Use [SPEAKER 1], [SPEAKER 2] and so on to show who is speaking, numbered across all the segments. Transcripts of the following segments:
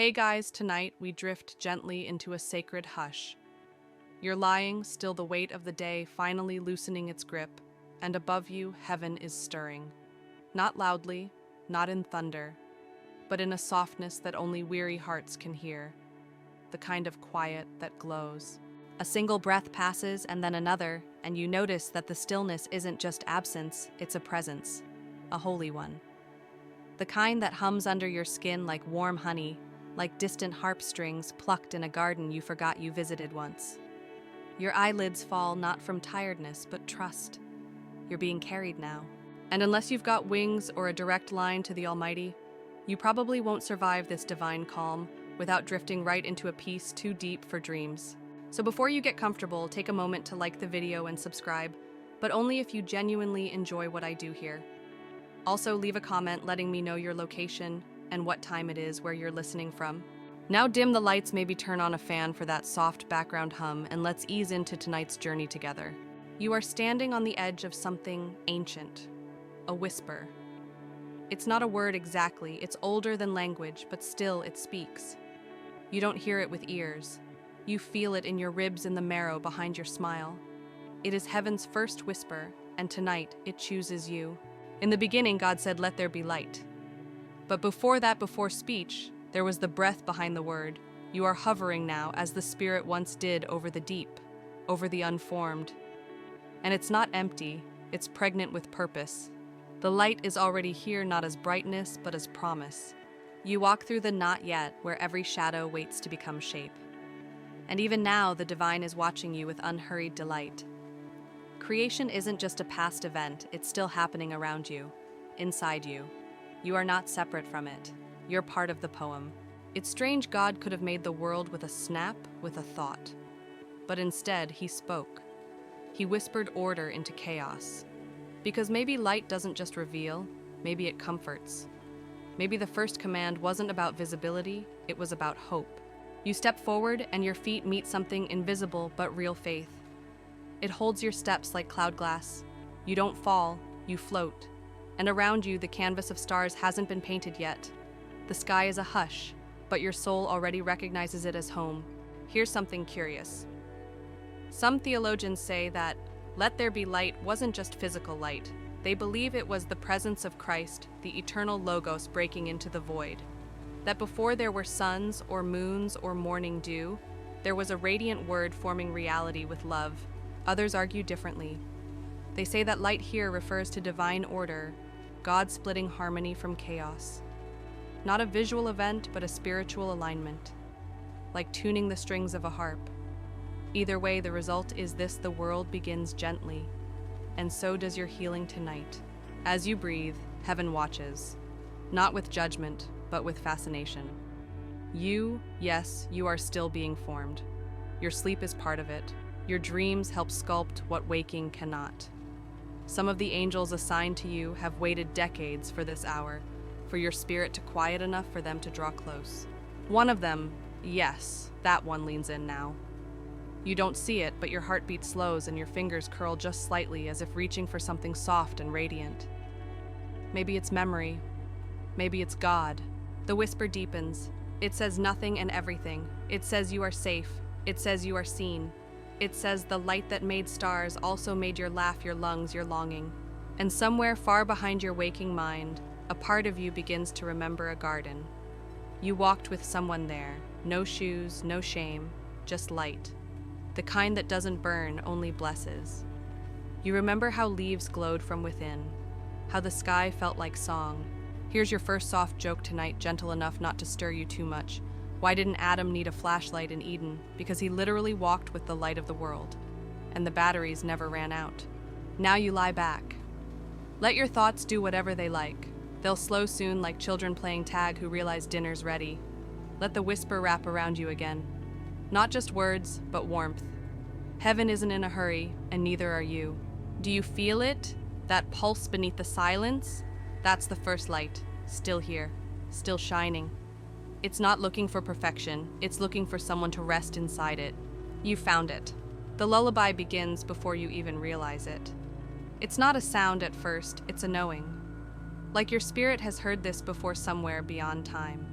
[SPEAKER 1] Hey guys, tonight we drift gently into a sacred hush. You're lying, still the weight of the day finally loosening its grip, and above you, heaven is stirring. Not loudly, not in thunder, but in a softness that only weary hearts can hear, the kind of quiet that glows. A single breath passes and then another, and you notice that the stillness isn't just absence, it's a presence, a holy one. The kind that hums under your skin like warm honey, like distant harp strings plucked in a garden you forgot you visited once. Your eyelids fall not from tiredness, but trust. You're being carried now. And unless you've got wings or a direct line to the Almighty, you probably won't survive this divine calm without drifting right into a peace too deep for dreams. So before you get comfortable, take a moment to like the video and subscribe, but only if you genuinely enjoy what I do here. Also, leave a comment letting me know your location and what time it is where you're listening from. Now dim the lights, maybe turn on a fan for that soft background hum, and let's ease into tonight's journey together. You are standing on the edge of something ancient, a whisper. It's not a word exactly, it's older than language, but still it speaks. You don't hear it with ears. You feel it in your ribs and the marrow behind your smile. It is heaven's first whisper, and tonight it chooses you. In the beginning, God said, "Let there be light." But before speech, there was the breath behind the word. You are hovering now as the Spirit once did over the deep, over the unformed. And it's not empty, it's pregnant with purpose. The light is already here, not as brightness, but as promise. You walk through the not yet, where every shadow waits to become shape. And even now, the divine is watching you with unhurried delight. Creation isn't just a past event, it's still happening around you, inside you. You are not separate from it. You're part of the poem. It's strange God could have made the world with a snap, with a thought. But instead, he spoke. He whispered order into chaos. Because maybe light doesn't just reveal, maybe it comforts. Maybe the first command wasn't about visibility, it was about hope. You step forward and your feet meet something invisible but real faith. It holds your steps like cloud glass. You don't fall, you float. And around you, the canvas of stars hasn't been painted yet. The sky is a hush, but your soul already recognizes it as home. Here's something curious. Some theologians say that "let there be light" wasn't just physical light. They believe it was the presence of Christ, the eternal Logos breaking into the void. That before there were suns or moons or morning dew, there was a radiant word forming reality with love. Others argue differently. They say that light here refers to divine order, God splitting harmony from chaos. Not a visual event, but a spiritual alignment, like tuning the strings of a harp. Either way, the result is this: the world begins gently, and so does your healing tonight. As you breathe, heaven watches, not with judgment, but with fascination. Yes, you are still being formed. Your sleep is part of it. Your dreams help sculpt what waking cannot. Some of the angels assigned to you have waited decades for this hour, for your spirit to quiet enough for them to draw close. One of them, yes, that one leans in now. You don't see it, but your heartbeat slows and your fingers curl just slightly as if reaching for something soft and radiant. Maybe it's memory. Maybe it's God. The whisper deepens. It says nothing and everything. It says you are safe. It says you are seen. It says the light that made stars also made your laugh, your lungs, your longing. And somewhere far behind your waking mind, a part of you begins to remember a garden. You walked with someone there. No shoes, no shame, just light. The kind that doesn't burn, only blesses. You remember how leaves glowed from within, how the sky felt like song. Here's your first soft joke tonight, gentle enough not to stir you too much. Why didn't Adam need a flashlight in Eden? Because he literally walked with the light of the world, and the batteries never ran out. Now you lie back. Let your thoughts do whatever they like. They'll slow soon, like children playing tag who realize dinner's ready. Let the whisper wrap around you again. Not just words, but warmth. Heaven isn't in a hurry, and neither are you. Do you feel it? That pulse beneath the silence? That's the first light, still here, still shining. It's not looking for perfection, it's looking for someone to rest inside it. You found it. The lullaby begins before you even realize it. It's not a sound at first, it's a knowing. Like your spirit has heard this before somewhere beyond time.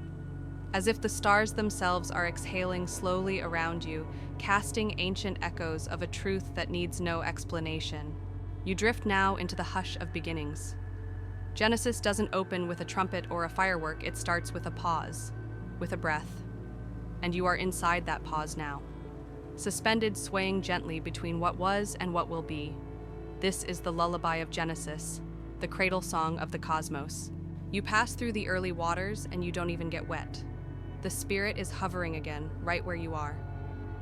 [SPEAKER 1] as if the stars themselves are exhaling slowly around you, casting ancient echoes of a truth that needs no explanation. You drift now into the hush of beginnings. Genesis doesn't open with a trumpet or a firework, it starts with a pause, with a breath. And you are inside that pause now, suspended, swaying gently between what was and what will be. This is the lullaby of Genesis, the cradle song of the cosmos. You pass through the early waters and you don't even get wet. The spirit is hovering again, right where you are.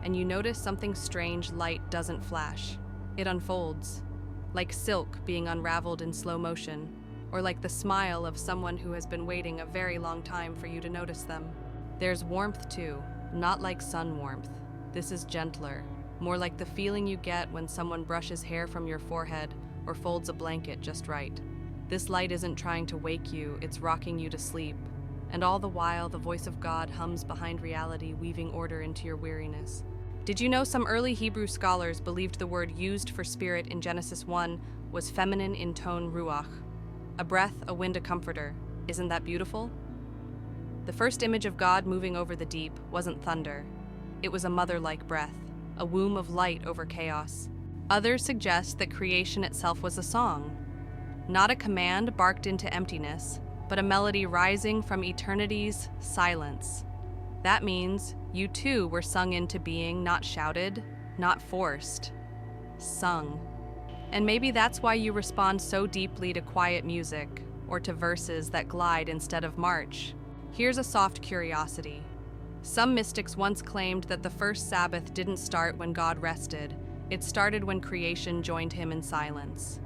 [SPEAKER 1] And you notice something strange. Light doesn't flash. It unfolds, like silk being unraveled in slow motion, or like the smile of someone who has been waiting a very long time for you to notice them. There's warmth too, not like sun warmth. This is gentler, more like the feeling you get when someone brushes hair from your forehead or folds a blanket just right. This light isn't trying to wake you, it's rocking you to sleep. And all the while, the voice of God hums behind reality, weaving order into your weariness. Did you know some early Hebrew scholars believed the word used for spirit in Genesis 1 was feminine in tone ruach? A breath, a wind, a comforter. Isn't that beautiful? The first image of God moving over the deep wasn't thunder. It was a mother-like breath, a womb of light over chaos. Others suggest that creation itself was a song. Not a command barked into emptiness, but a melody rising from eternity's silence. That means you too were sung into being, not shouted, not forced. Sung. And maybe that's why you respond so deeply to quiet music, or to verses that glide instead of march. Here's a soft curiosity. Some mystics once claimed that the first Sabbath didn't start when God rested, it started when creation joined him in silence.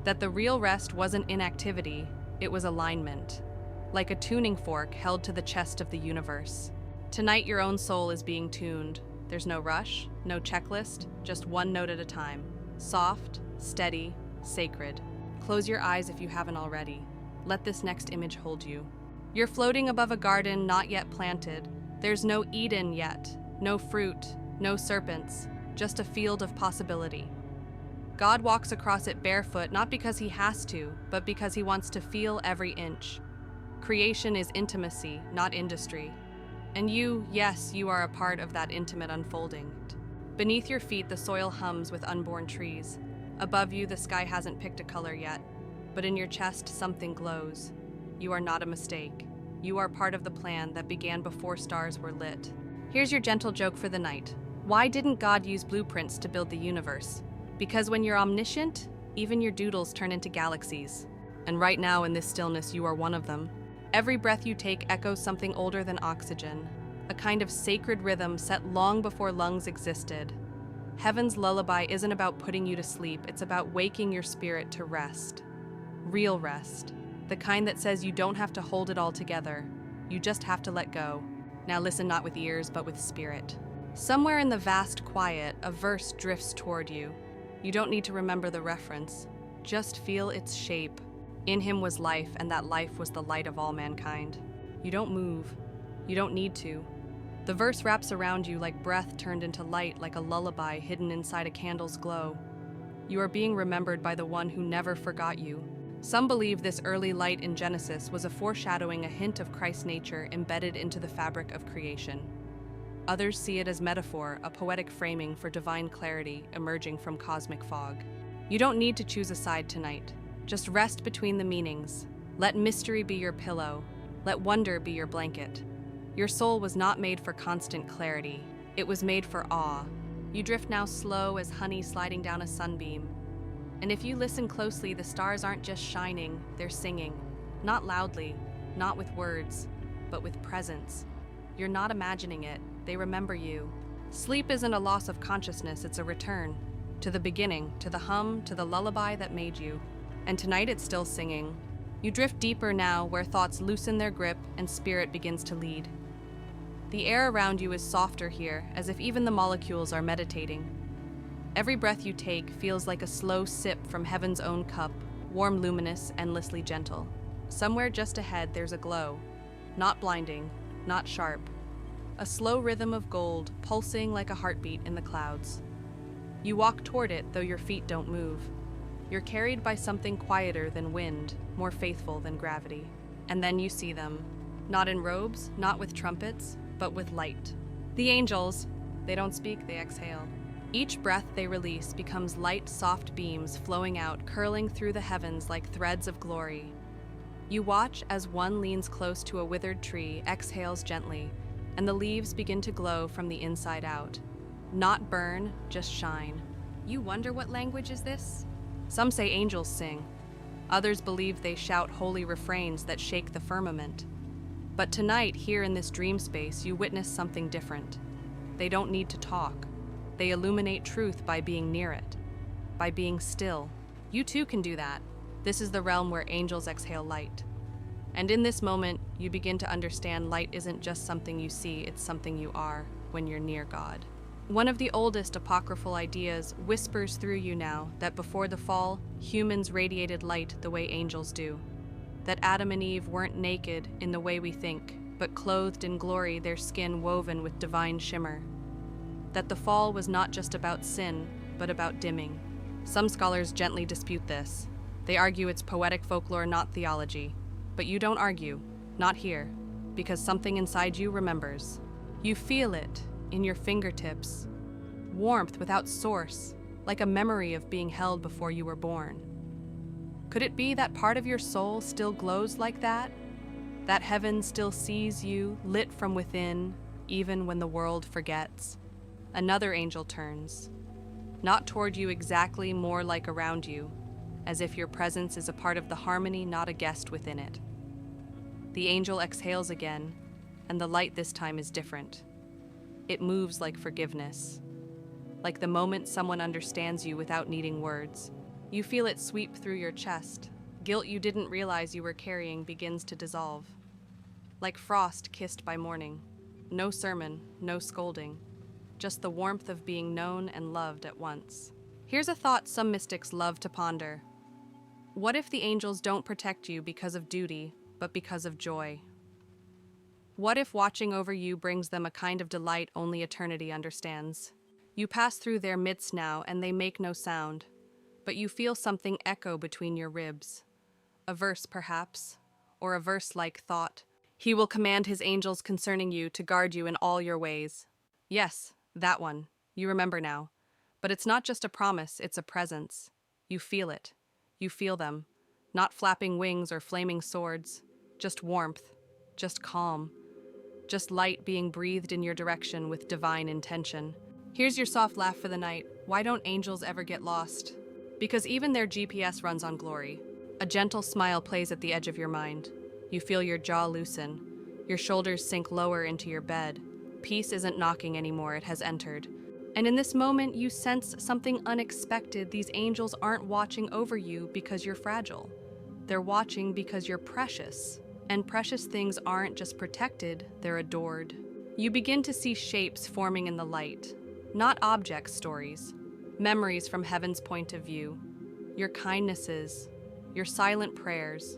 [SPEAKER 1] That the real rest wasn't inactivity, it was alignment, like a tuning fork held to the chest of the universe. Tonight your own soul is being tuned. There's no rush, no checklist, just one note at a time. Soft, steady, sacred. Close your eyes if you haven't already. Let this next image hold you. You're floating above a garden not yet planted. There's no Eden yet, no fruit, no serpents, just a field of possibility. God walks across it barefoot, not because he has to, but because he wants to feel every inch. Creation is intimacy, not industry. And you, yes, you are a part of that intimate unfolding. Beneath your feet, the soil hums with unborn trees. Above you, the sky hasn't picked a color yet, but in your chest, something glows. You are not a mistake. You are part of the plan that began before stars were lit. Here's your gentle joke for the night. Why didn't God use blueprints to build the universe? Because when you're omniscient, even your doodles turn into galaxies. And right now in this stillness, you are one of them. Every breath you take echoes something older than oxygen, a kind of sacred rhythm set long before lungs existed. Heaven's lullaby isn't about putting you to sleep, it's about waking your spirit to rest. Real rest. The kind that says you don't have to hold it all together. You just have to let go. Now listen, not with ears, but with spirit. Somewhere in the vast quiet, a verse drifts toward you. You don't need to remember the reference. Just feel its shape. In him was life, and that life was the light of all mankind. You don't move. You don't need to. The verse wraps around you like breath turned into light, like a lullaby hidden inside a candle's glow. You are being remembered by the one who never forgot you. Some believe this early light in Genesis was a foreshadowing, a hint of Christ's nature embedded into the fabric of creation. Others see it as metaphor, a poetic framing for divine clarity emerging from cosmic fog. You don't need to choose a side tonight. Just rest between the meanings. Let mystery be your pillow. Let wonder be your blanket. Your soul was not made for constant clarity. It was made for awe. You drift now slow as honey sliding down a sunbeam. And if you listen closely, the stars aren't just shining, they're singing. Not loudly, not with words, but with presence. You're not imagining it, they remember you. Sleep isn't a loss of consciousness, it's a return. To the beginning, to the hum, to the lullaby that made you. And tonight it's still singing. You drift deeper now, where thoughts loosen their grip and spirit begins to lead. The air around you is softer here, as if even the molecules are meditating. Every breath you take feels like a slow sip from heaven's own cup, warm, luminous, endlessly gentle. Somewhere just ahead there's a glow. Not blinding, not sharp. A slow rhythm of gold, pulsing like a heartbeat in the clouds. You walk toward it, though your feet don't move. You're carried by something quieter than wind, more faithful than gravity. And then you see them. Not in robes, not with trumpets, but with light. The angels, they don't speak, they exhale. Each breath they release becomes light, soft beams flowing out, curling through the heavens like threads of glory. You watch as one leans close to a withered tree, exhales gently, and the leaves begin to glow from the inside out. Not burn, just shine. You wonder what language is this? Some say angels sing. Others believe they shout holy refrains that shake the firmament. But tonight, here in this dream space, you witness something different. They don't need to talk. They illuminate truth by being near it, by being still. You too can do that. This is the realm where angels exhale light. And in this moment, you begin to understand light isn't just something you see, it's something you are when you're near God. One of the oldest apocryphal ideas whispers through you now that before the fall, humans radiated light the way angels do. That Adam and Eve weren't naked in the way we think, but clothed in glory, their skin woven with divine shimmer. That the fall was not just about sin, but about dimming. Some scholars gently dispute this. They argue it's poetic folklore, not theology. But you don't argue, not here, because something inside you remembers. You feel it in your fingertips, warmth without source, like a memory of being held before you were born. Could it be that part of your soul still glows like that? That heaven still sees you, lit from within, even when the world forgets? Another angel turns, not toward you exactly, more like around you, as if your presence is a part of the harmony, not a guest within it. The angel exhales again, and the light this time is different. It moves like forgiveness, like the moment someone understands you without needing words. You feel it sweep through your chest. Guilt you didn't realize you were carrying begins to dissolve. Like frost kissed by morning. No sermon, no scolding, just the warmth of being known and loved at once. Here's a thought some mystics love to ponder. What if the angels don't protect you because of duty, but because of joy? What if watching over you brings them a kind of delight only eternity understands? You pass through their midst now, and they make no sound, but you feel something echo between your ribs. A verse, perhaps, or a verse-like thought. He will command his angels concerning you to guard you in all your ways. Yes, that one. You remember now. But it's not just a promise, it's a presence. You feel it. You feel them. Not flapping wings or flaming swords. Just warmth. Just calm. Just light being breathed in your direction with divine intention. Here's your soft laugh for the night. Why don't angels ever get lost? Because even their GPS runs on glory. A gentle smile plays at the edge of your mind. You feel your jaw loosen. Your shoulders sink lower into your bed. Peace isn't knocking anymore, it has entered. And in this moment, you sense something unexpected. These angels aren't watching over you because you're fragile. They're watching because you're precious. And precious things aren't just protected, they're adored. You begin to see shapes forming in the light. Not object stories. Memories from heaven's point of view. Your kindnesses. Your silent prayers.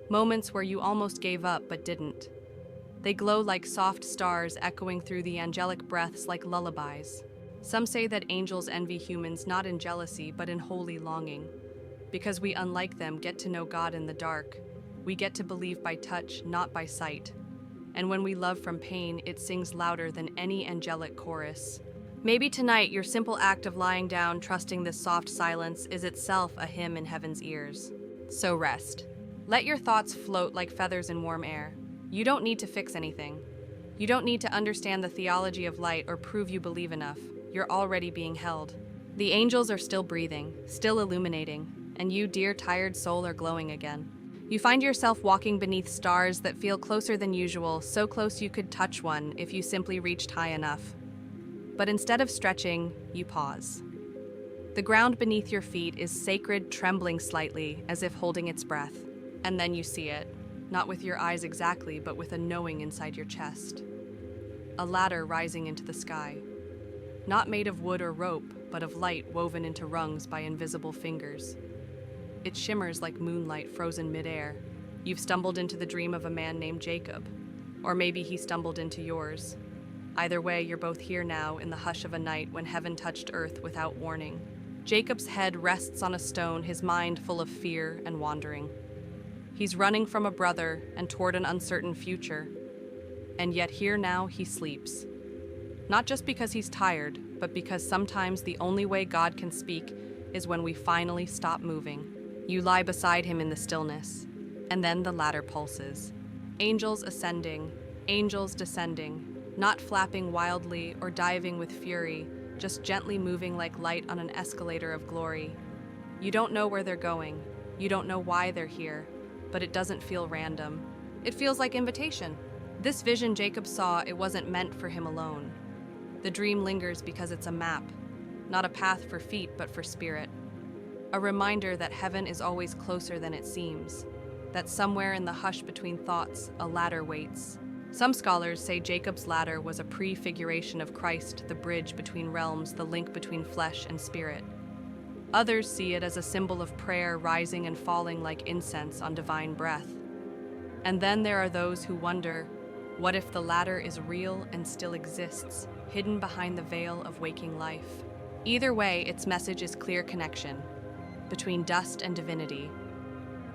[SPEAKER 1] Moments where you almost gave up but didn't. They glow like soft stars echoing through the angelic breaths like lullabies. Some say that angels envy humans not in jealousy but in holy longing. Because we, unlike them, get to know God in the dark. We get to believe by touch, not by sight. And when we love from pain, it sings louder than any angelic chorus. Maybe tonight, your simple act of lying down, trusting this soft silence, is itself a hymn in heaven's ears. So rest. Let your thoughts float like feathers in warm air. You don't need to fix anything. You don't need to understand the theology of light or prove you believe enough. You're already being held. The angels are still breathing, still illuminating, and you, dear tired soul, are glowing again. You find yourself walking beneath stars that feel closer than usual, so close you could touch one if you simply reached high enough. But instead of stretching, you pause. The ground beneath your feet is sacred, trembling slightly, as if holding its breath. And then you see it, not with your eyes exactly, but with a knowing inside your chest. A ladder rising into the sky. Not made of wood or rope, but of light woven into rungs by invisible fingers. It shimmers like moonlight frozen midair. You've stumbled into the dream of a man named Jacob. Or maybe he stumbled into yours. Either way, you're both here now in the hush of a night when heaven touched earth without warning. Jacob's head rests on a stone, his mind full of fear and wandering. He's running from a brother and toward an uncertain future. And yet here now he sleeps. Not just because he's tired, but because sometimes the only way God can speak is when we finally stop moving. You lie beside him in the stillness, and then the ladder pulses. Angels ascending, angels descending, not flapping wildly or diving with fury, just gently moving like light on an escalator of glory. You don't know where they're going, you don't know why they're here, but it doesn't feel random. It feels like invitation. This vision Jacob saw, it wasn't meant for him alone. The dream lingers because it's a map, not a path for feet, but for spirit. A reminder that heaven is always closer than it seems, that somewhere in the hush between thoughts, a ladder waits. Some scholars say Jacob's ladder was a prefiguration of Christ, the bridge between realms, the link between flesh and spirit. Others see it as a symbol of prayer rising and falling like incense on divine breath. And then there are those who wonder, what if the ladder is real and still exists, hidden behind the veil of waking life? Either way, its message is clear connection between dust and divinity,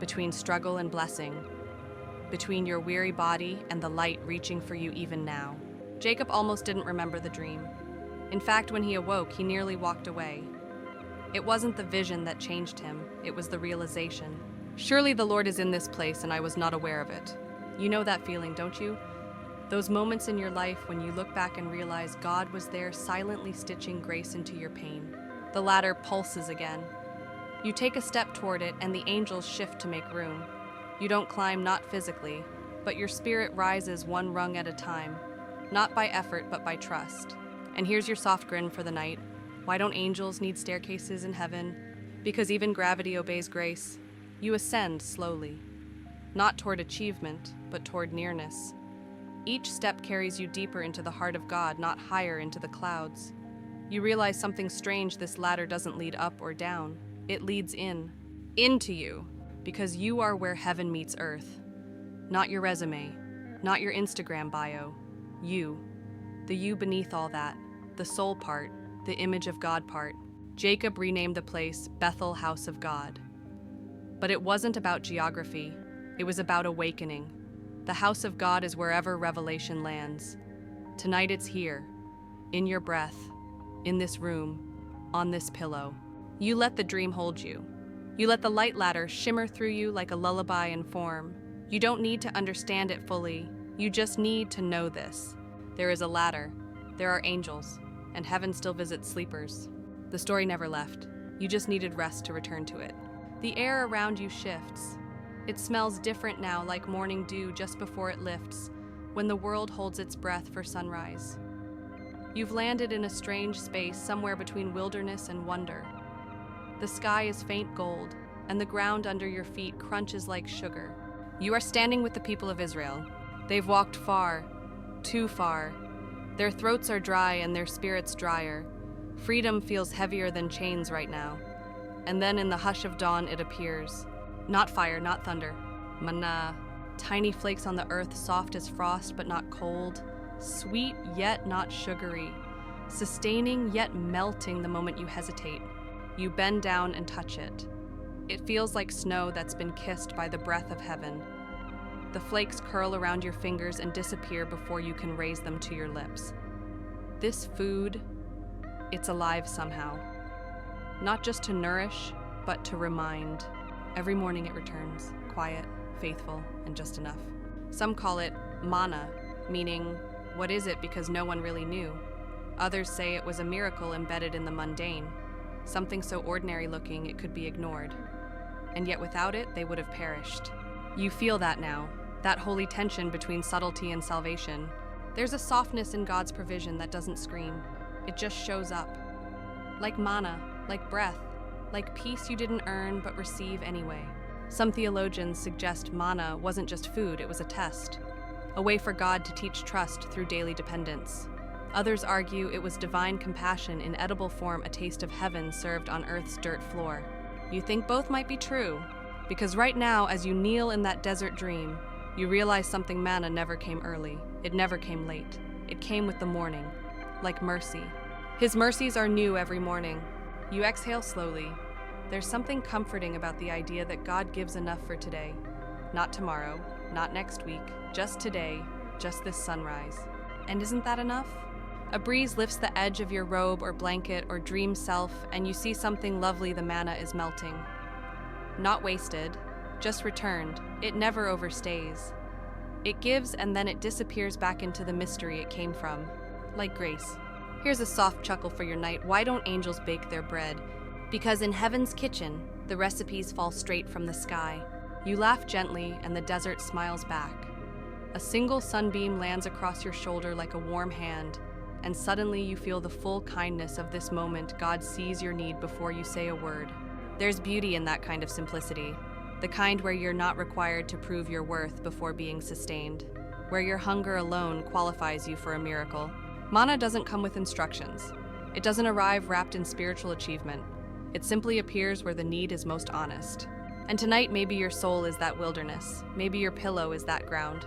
[SPEAKER 1] between struggle and blessing, between your weary body and the light reaching for you even now. Jacob almost didn't remember the dream. In fact, when he awoke, he nearly walked away. It wasn't the vision that changed him, it was the realization. Surely the Lord is in this place and I was not aware of it. You know that feeling, don't you? Those moments in your life when you look back and realize God was there silently stitching grace into your pain. The ladder pulses again. You take a step toward it and the angels shift to make room. You don't climb, not physically, but your spirit rises one rung at a time, not by effort but by trust. And here's your soft grin for the night. Why don't angels need staircases in heaven? Because even gravity obeys grace. You ascend slowly, not toward achievement, but toward nearness. Each step carries you deeper into the heart of God, not higher into the clouds. You realize something strange: this ladder doesn't lead up or down. It leads into you, because you are where heaven meets earth. Not your resume, not your Instagram bio. You, the you beneath all that, the soul part, the image of God part. Jacob renamed the place Bethel, House of God. But it wasn't about geography, it was about awakening. The house of God is wherever revelation lands. Tonight it's here, in your breath, in this room, on this pillow. You let the dream hold you. You let the light ladder shimmer through you like a lullaby in form. You don't need to understand it fully, you just need to know this. There is a ladder, there are angels, and heaven still visits sleepers. The story never left. You just needed rest to return to it. The air around you shifts. It smells different now, like morning dew just before it lifts, when the world holds its breath for sunrise. You've landed in a strange space somewhere between wilderness and wonder. The sky is faint gold, and the ground under your feet crunches like sugar. You are standing with the people of Israel. They've walked far, too far. Their throats are dry and their spirits drier. Freedom feels heavier than chains right now. And then in the hush of dawn it appears. Not fire, not thunder. Manna. Tiny flakes on the earth, soft as frost but not cold. Sweet yet not sugary. Sustaining yet melting the moment you hesitate. You bend down and touch it. It feels like snow that's been kissed by the breath of heaven. The flakes curl around your fingers and disappear before you can raise them to your lips. This food, it's alive somehow. Not just to nourish, but to remind. Every morning it returns, quiet, faithful, and just enough. Some call it manna, meaning, what is it, because no one really knew. Others say it was a miracle embedded in the mundane, something so ordinary looking it could be ignored. And yet without it, they would have perished. You feel that now, that holy tension between subtlety and salvation. There's a softness in God's provision that doesn't scream. It just shows up. Like manna, like breath, like peace you didn't earn but receive anyway. Some theologians suggest manna wasn't just food, it was a test. A way for God to teach trust through daily dependence. Others argue it was divine compassion in edible form, a taste of heaven served on earth's dirt floor. You think both might be true, because right now, as you kneel in that desert dream, you realize something: manna never came early. It never came late. It came with the morning, like mercy. His mercies are new every morning. You exhale slowly. There's something comforting about the idea that God gives enough for today. not tomorrow, not next week, just today, just this sunrise. And isn't that enough? A breeze lifts the edge of your robe or blanket or dream self, and you see something lovely. The manna is melting. Not wasted, just returned. It never overstays. It gives and then it disappears back into the mystery it came from, like grace. Here's a soft chuckle for your night. Why don't angels bake their bread? Because in heaven's kitchen, the recipes fall straight from the sky. You laugh gently and the desert smiles back. A single sunbeam lands across your shoulder like a warm hand, and suddenly you feel the full kindness of this moment. God sees your need before you say a word. There's beauty in that kind of simplicity, the kind where you're not required to prove your worth before being sustained, where your hunger alone qualifies you for a miracle. Manna doesn't come with instructions. It doesn't arrive wrapped in spiritual achievement. It simply appears where the need is most honest. And tonight, maybe your soul is that wilderness. Maybe your pillow is that ground.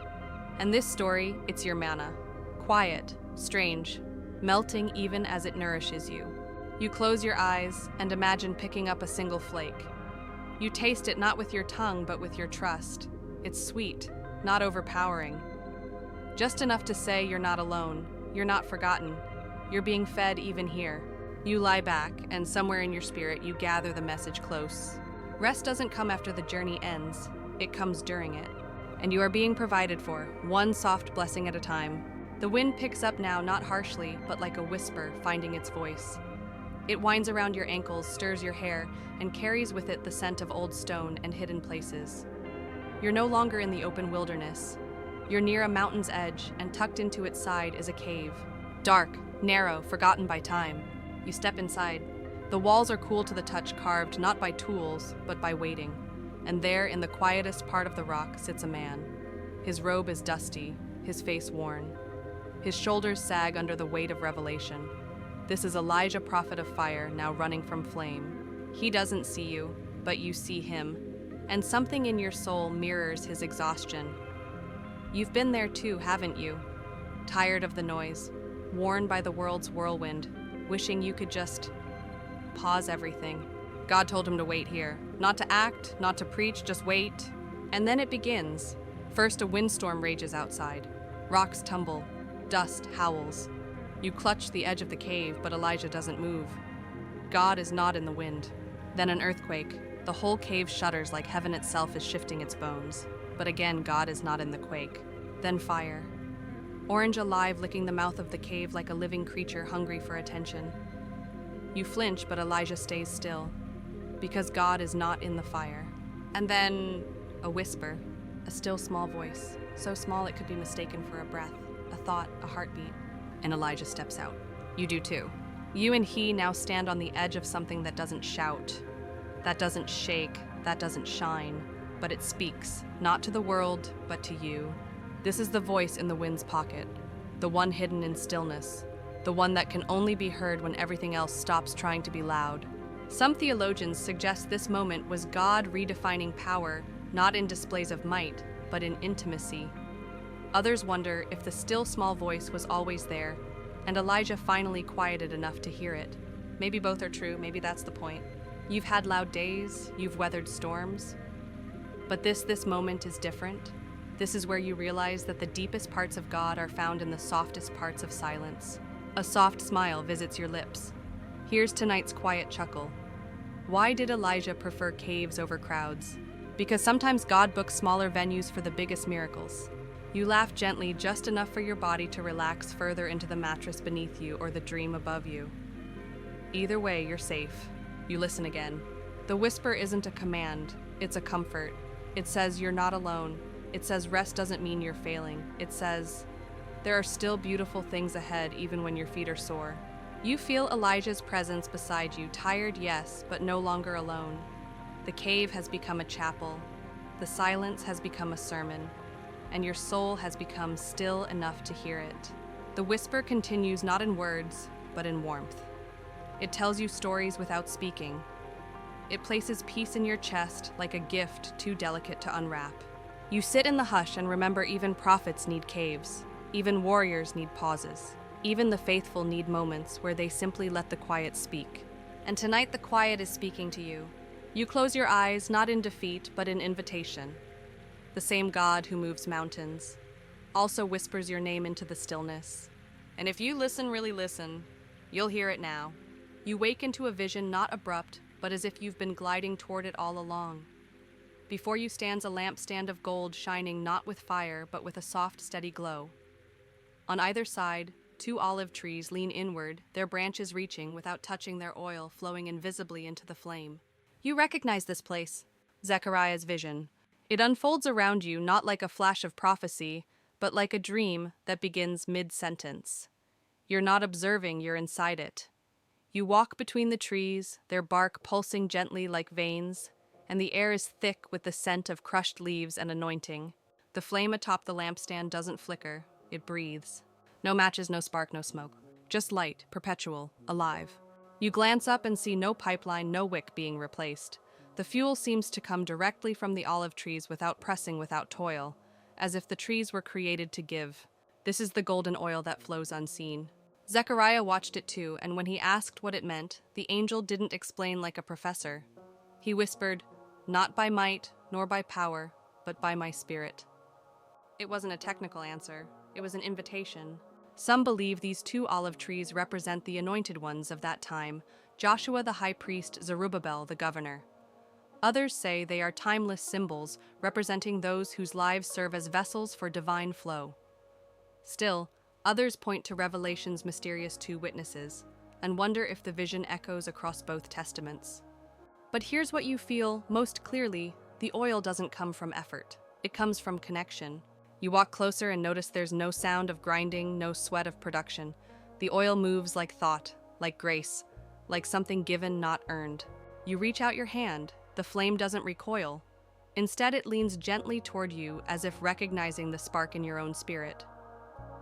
[SPEAKER 1] And this story, it's your manna. Quiet, strange, melting even as it nourishes you. You close your eyes and imagine picking up a single flake. You taste it not with your tongue, but with your trust. It's sweet, not overpowering. Just enough to say you're not alone, you're not forgotten, you're being fed even here. You lie back, and somewhere in your spirit you gather the message close. Rest doesn't come after the journey ends, it comes during it. And you are being provided for, one soft blessing at a time. The wind picks up now, not harshly, but like a whisper finding its voice. It winds around your ankles, stirs your hair, and carries with it the scent of old stone and hidden places. You're no longer in the open wilderness. You're near a mountain's edge, and tucked into its side is a cave. Dark, narrow, forgotten by time. You step inside. The walls are cool to the touch, carved not by tools, but by waiting. And there, in the quietest part of the rock, sits a man. His robe is dusty, his face worn. His shoulders sag under the weight of revelation. This is Elijah, prophet of fire, now running from flame. He doesn't see you, but you see him. And something in your soul mirrors his exhaustion. You've been there too, haven't you? Tired of the noise, worn by the world's whirlwind, wishing you could just pause everything. God told him to wait here. Not to act, not to preach, just wait. And then it begins. First, a windstorm rages outside. Rocks tumble. Dust howls. You clutch the edge of the cave, but Elijah doesn't move. God is not in the wind. Then an earthquake. The whole cave shudders like heaven itself is shifting its bones. But again, God is not in the quake. Then fire. Orange alive, licking the mouth of the cave like a living creature hungry for attention. You flinch, but Elijah stays still, because God is not in the fire. And then a whisper, a still small voice, so small it could be mistaken for a breath, a thought, a heartbeat. And Elijah steps out. You do too. You and he now stand on the edge of something that doesn't shout, that doesn't shake, that doesn't shine, but it speaks, not to the world, but to you. This is the voice in the wind's pocket, the one hidden in stillness, the one that can only be heard when everything else stops trying to be loud. Some theologians suggest this moment was God redefining power, not in displays of might, but in intimacy. Others wonder if the still small voice was always there, and Elijah finally quieted enough to hear it. Maybe both are true, maybe that's the point. You've had loud days, you've weathered storms, but this moment is different. This is where you realize that the deepest parts of God are found in the softest parts of silence. A soft smile visits your lips. Here's tonight's quiet chuckle. Why did Elijah prefer caves over crowds? Because sometimes God books smaller venues for the biggest miracles. You laugh gently, just enough for your body to relax further into the mattress beneath you or the dream above you. Either way, you're safe. You listen again. The whisper isn't a command, it's a comfort. It says you're not alone. It says rest doesn't mean you're failing. It says there are still beautiful things ahead even when your feet are sore. You feel Elijah's presence beside you, tired, yes, but no longer alone. The cave has become a chapel. The silence has become a sermon. And your soul has become still enough to hear it. The whisper continues not in words, but in warmth. It tells you stories without speaking. It places peace in your chest like a gift too delicate to unwrap. You sit in the hush and remember even prophets need caves. Even warriors need pauses. Even the faithful need moments where they simply let the quiet speak. And tonight the quiet is speaking to you. You close your eyes, not in defeat, but in invitation. the same God who moves mountains, also whispers your name into the stillness. And if you really listen, you'll hear it now. You wake into a vision not abrupt, but as if you've been gliding toward it all along. Before you stands a lampstand of gold shining not with fire, but with a soft, steady glow. On either side, 2 olive trees lean inward, their branches reaching without touching their oil, flowing invisibly into the flame. You recognize this place, Zechariah's vision. It unfolds around you not like a flash of prophecy, but like a dream that begins mid-sentence. You're not observing, you're inside it. You walk between the trees, their bark pulsing gently like veins, and the air is thick with the scent of crushed leaves and anointing. The flame atop the lampstand doesn't flicker, it breathes. No matches, no spark, no smoke. Just light, perpetual, alive. You glance up and see no pipeline, no wick being replaced. The fuel seems to come directly from the olive trees without pressing, without toil, as if the trees were created to give. This is the golden oil that flows unseen. Zechariah watched it too, and when he asked what it meant, the angel didn't explain like a professor. He whispered, "Not by might, nor by power, but by my spirit." It wasn't a technical answer, it was an invitation. Some believe these 2 olive trees represent the anointed ones of that time, Joshua the high priest, Zerubbabel the governor. Others say they are timeless symbols representing those whose lives serve as vessels for divine flow. Still, others point to Revelation's mysterious 2 witnesses and wonder if the vision echoes across both testaments. But here's what you feel most clearly: the oil doesn't come from effort. It comes from connection. You walk closer and notice there's no sound of grinding, no sweat of production. The oil moves like thought, like grace, like something given, not earned. You reach out your hand. The flame doesn't recoil. Instead, it leans gently toward you as if recognizing the spark in your own spirit.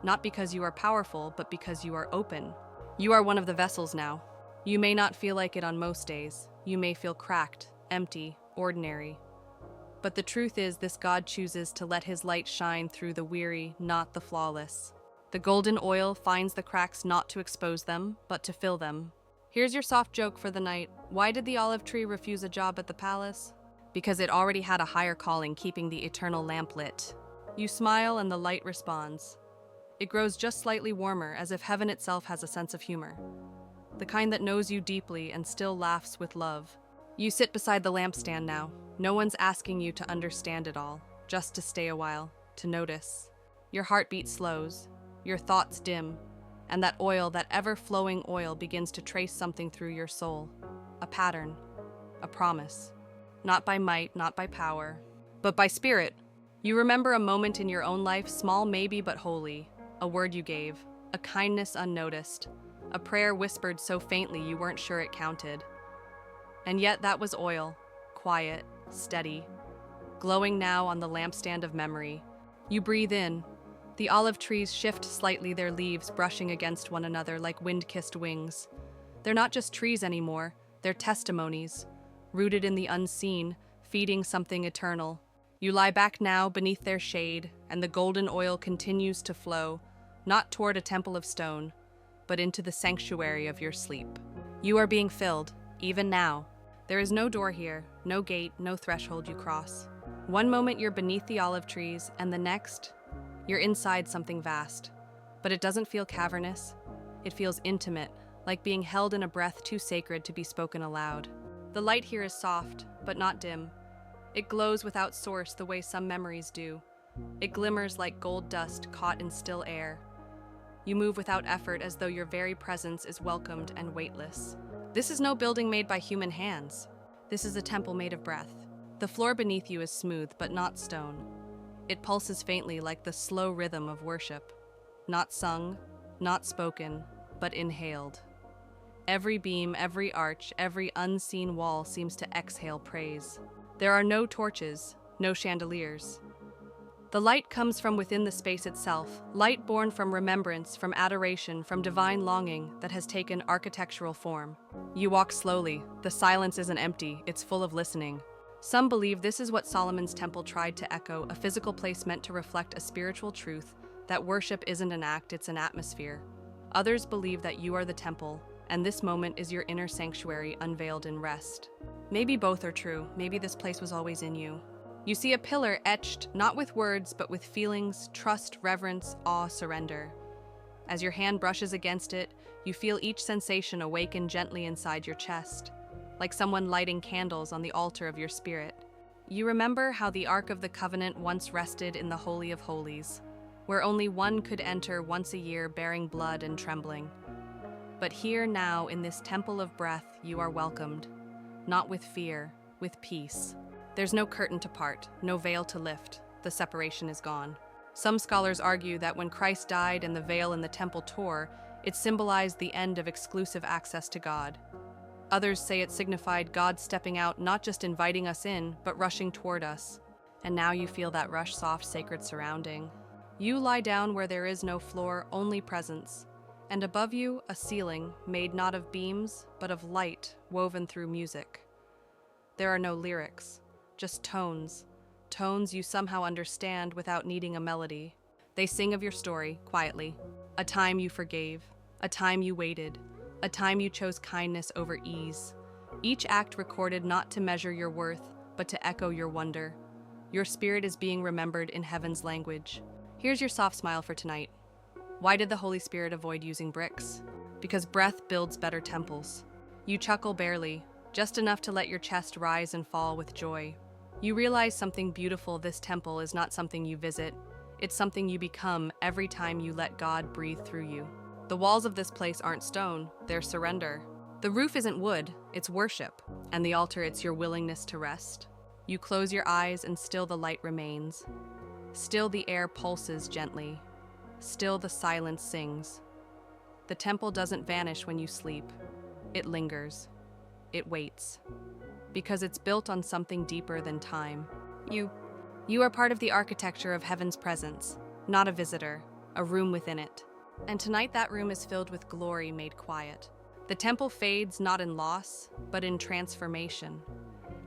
[SPEAKER 1] Not because you are powerful, but because you are open. You are one of the vessels now. You may not feel like it on most days. You may feel cracked, empty, ordinary. But the truth is, this God chooses to let his light shine through the weary, not the flawless. The golden oil finds the cracks not to expose them, but to fill them. Here's your soft joke for the night. Why did the olive tree refuse a job at the palace? Because it already had a higher calling, keeping the eternal lamp lit. You smile and the light responds. It grows just slightly warmer, as if heaven itself has a sense of humor. The kind that knows you deeply and still laughs with love. You sit beside the lampstand now. No one's asking you to understand it all, just to stay a while, to notice. Your heartbeat slows, your thoughts dim, and that oil, that ever-flowing oil, begins to trace something through your soul. A pattern, a promise. Not by might, not by power, but by spirit. You remember a moment in your own life, small maybe but holy. A word you gave, a kindness unnoticed, a prayer whispered so faintly you weren't sure it counted. And yet that was oil, quiet, steady, glowing now on the lampstand of memory. You breathe in. The olive trees shift slightly, their leaves brushing against one another like wind-kissed wings. They're not just trees anymore, they're testimonies, rooted in the unseen, feeding something eternal. You lie back now beneath their shade, and the golden oil continues to flow, not toward a temple of stone, but into the sanctuary of your sleep. You are being filled, even now. There is no door here, no gate, no threshold you cross. One moment you're beneath the olive trees, and the next, you're inside something vast. But it doesn't feel cavernous. It feels intimate, like being held in a breath too sacred to be spoken aloud. The light here is soft, but not dim. It glows without source the way some memories do. It glimmers like gold dust caught in still air. You move without effort, as though your very presence is welcomed and weightless. This is no building made by human hands. This is a temple made of breath. The floor beneath you is smooth, but not stone. It pulses faintly like the slow rhythm of worship. Not sung, not spoken, but inhaled. Every beam, every arch, every unseen wall seems to exhale praise. There are no torches, no chandeliers. The light comes from within the space itself, light born from remembrance, from adoration, from divine longing that has taken architectural form. You walk slowly. The silence isn't empty, it's full of listening. Some believe this is what Solomon's temple tried to echo, a physical place meant to reflect a spiritual truth, that worship isn't an act, it's an atmosphere. Others believe that you are the temple, and this moment is your inner sanctuary unveiled in rest. Maybe both are true. Maybe this place was always in you. You see a pillar etched not with words, but with feelings, trust, reverence, awe, surrender. As your hand brushes against it, you feel each sensation awaken gently inside your chest, like someone lighting candles on the altar of your spirit. You remember how the Ark of the Covenant once rested in the Holy of Holies, where only one could enter once a year bearing blood and trembling. But here now, in this temple of breath, you are welcomed, not with fear, with peace. There's no curtain to part, no veil to lift. The separation is gone. Some scholars argue that when Christ died and the veil in the temple tore, it symbolized the end of exclusive access to God. Others say it signified God stepping out, not just inviting us in, but rushing toward us. And now you feel that rush, soft, sacred surrounding. You lie down where there is no floor, only presence. And above you, a ceiling made not of beams, but of light woven through music. There are no lyrics, just tones. Tones you somehow understand without needing a melody. They sing of your story, quietly. A time you forgave, a time you waited, a time you chose kindness over ease. Each act recorded not to measure your worth, but to echo your wonder. Your spirit is being remembered in heaven's language. Here's your soft smile for tonight. Why did the Holy Spirit avoid using bricks? Because breath builds better temples. You chuckle barely, just enough to let your chest rise and fall with joy. You realize something beautiful. This temple is not something you visit. It's something you become every time you let God breathe through you. The walls of this place aren't stone, they're surrender. The roof isn't wood, it's worship. And the altar, it's your willingness to rest. You close your eyes and still the light remains. Still the air pulses gently. Still the silence sings. The temple doesn't vanish when you sleep. It lingers. It waits. Because it's built on something deeper than time. You are part of the architecture of heaven's presence, not a visitor, a room within it. And tonight that room is filled with glory made quiet. The temple fades not in loss, but in transformation.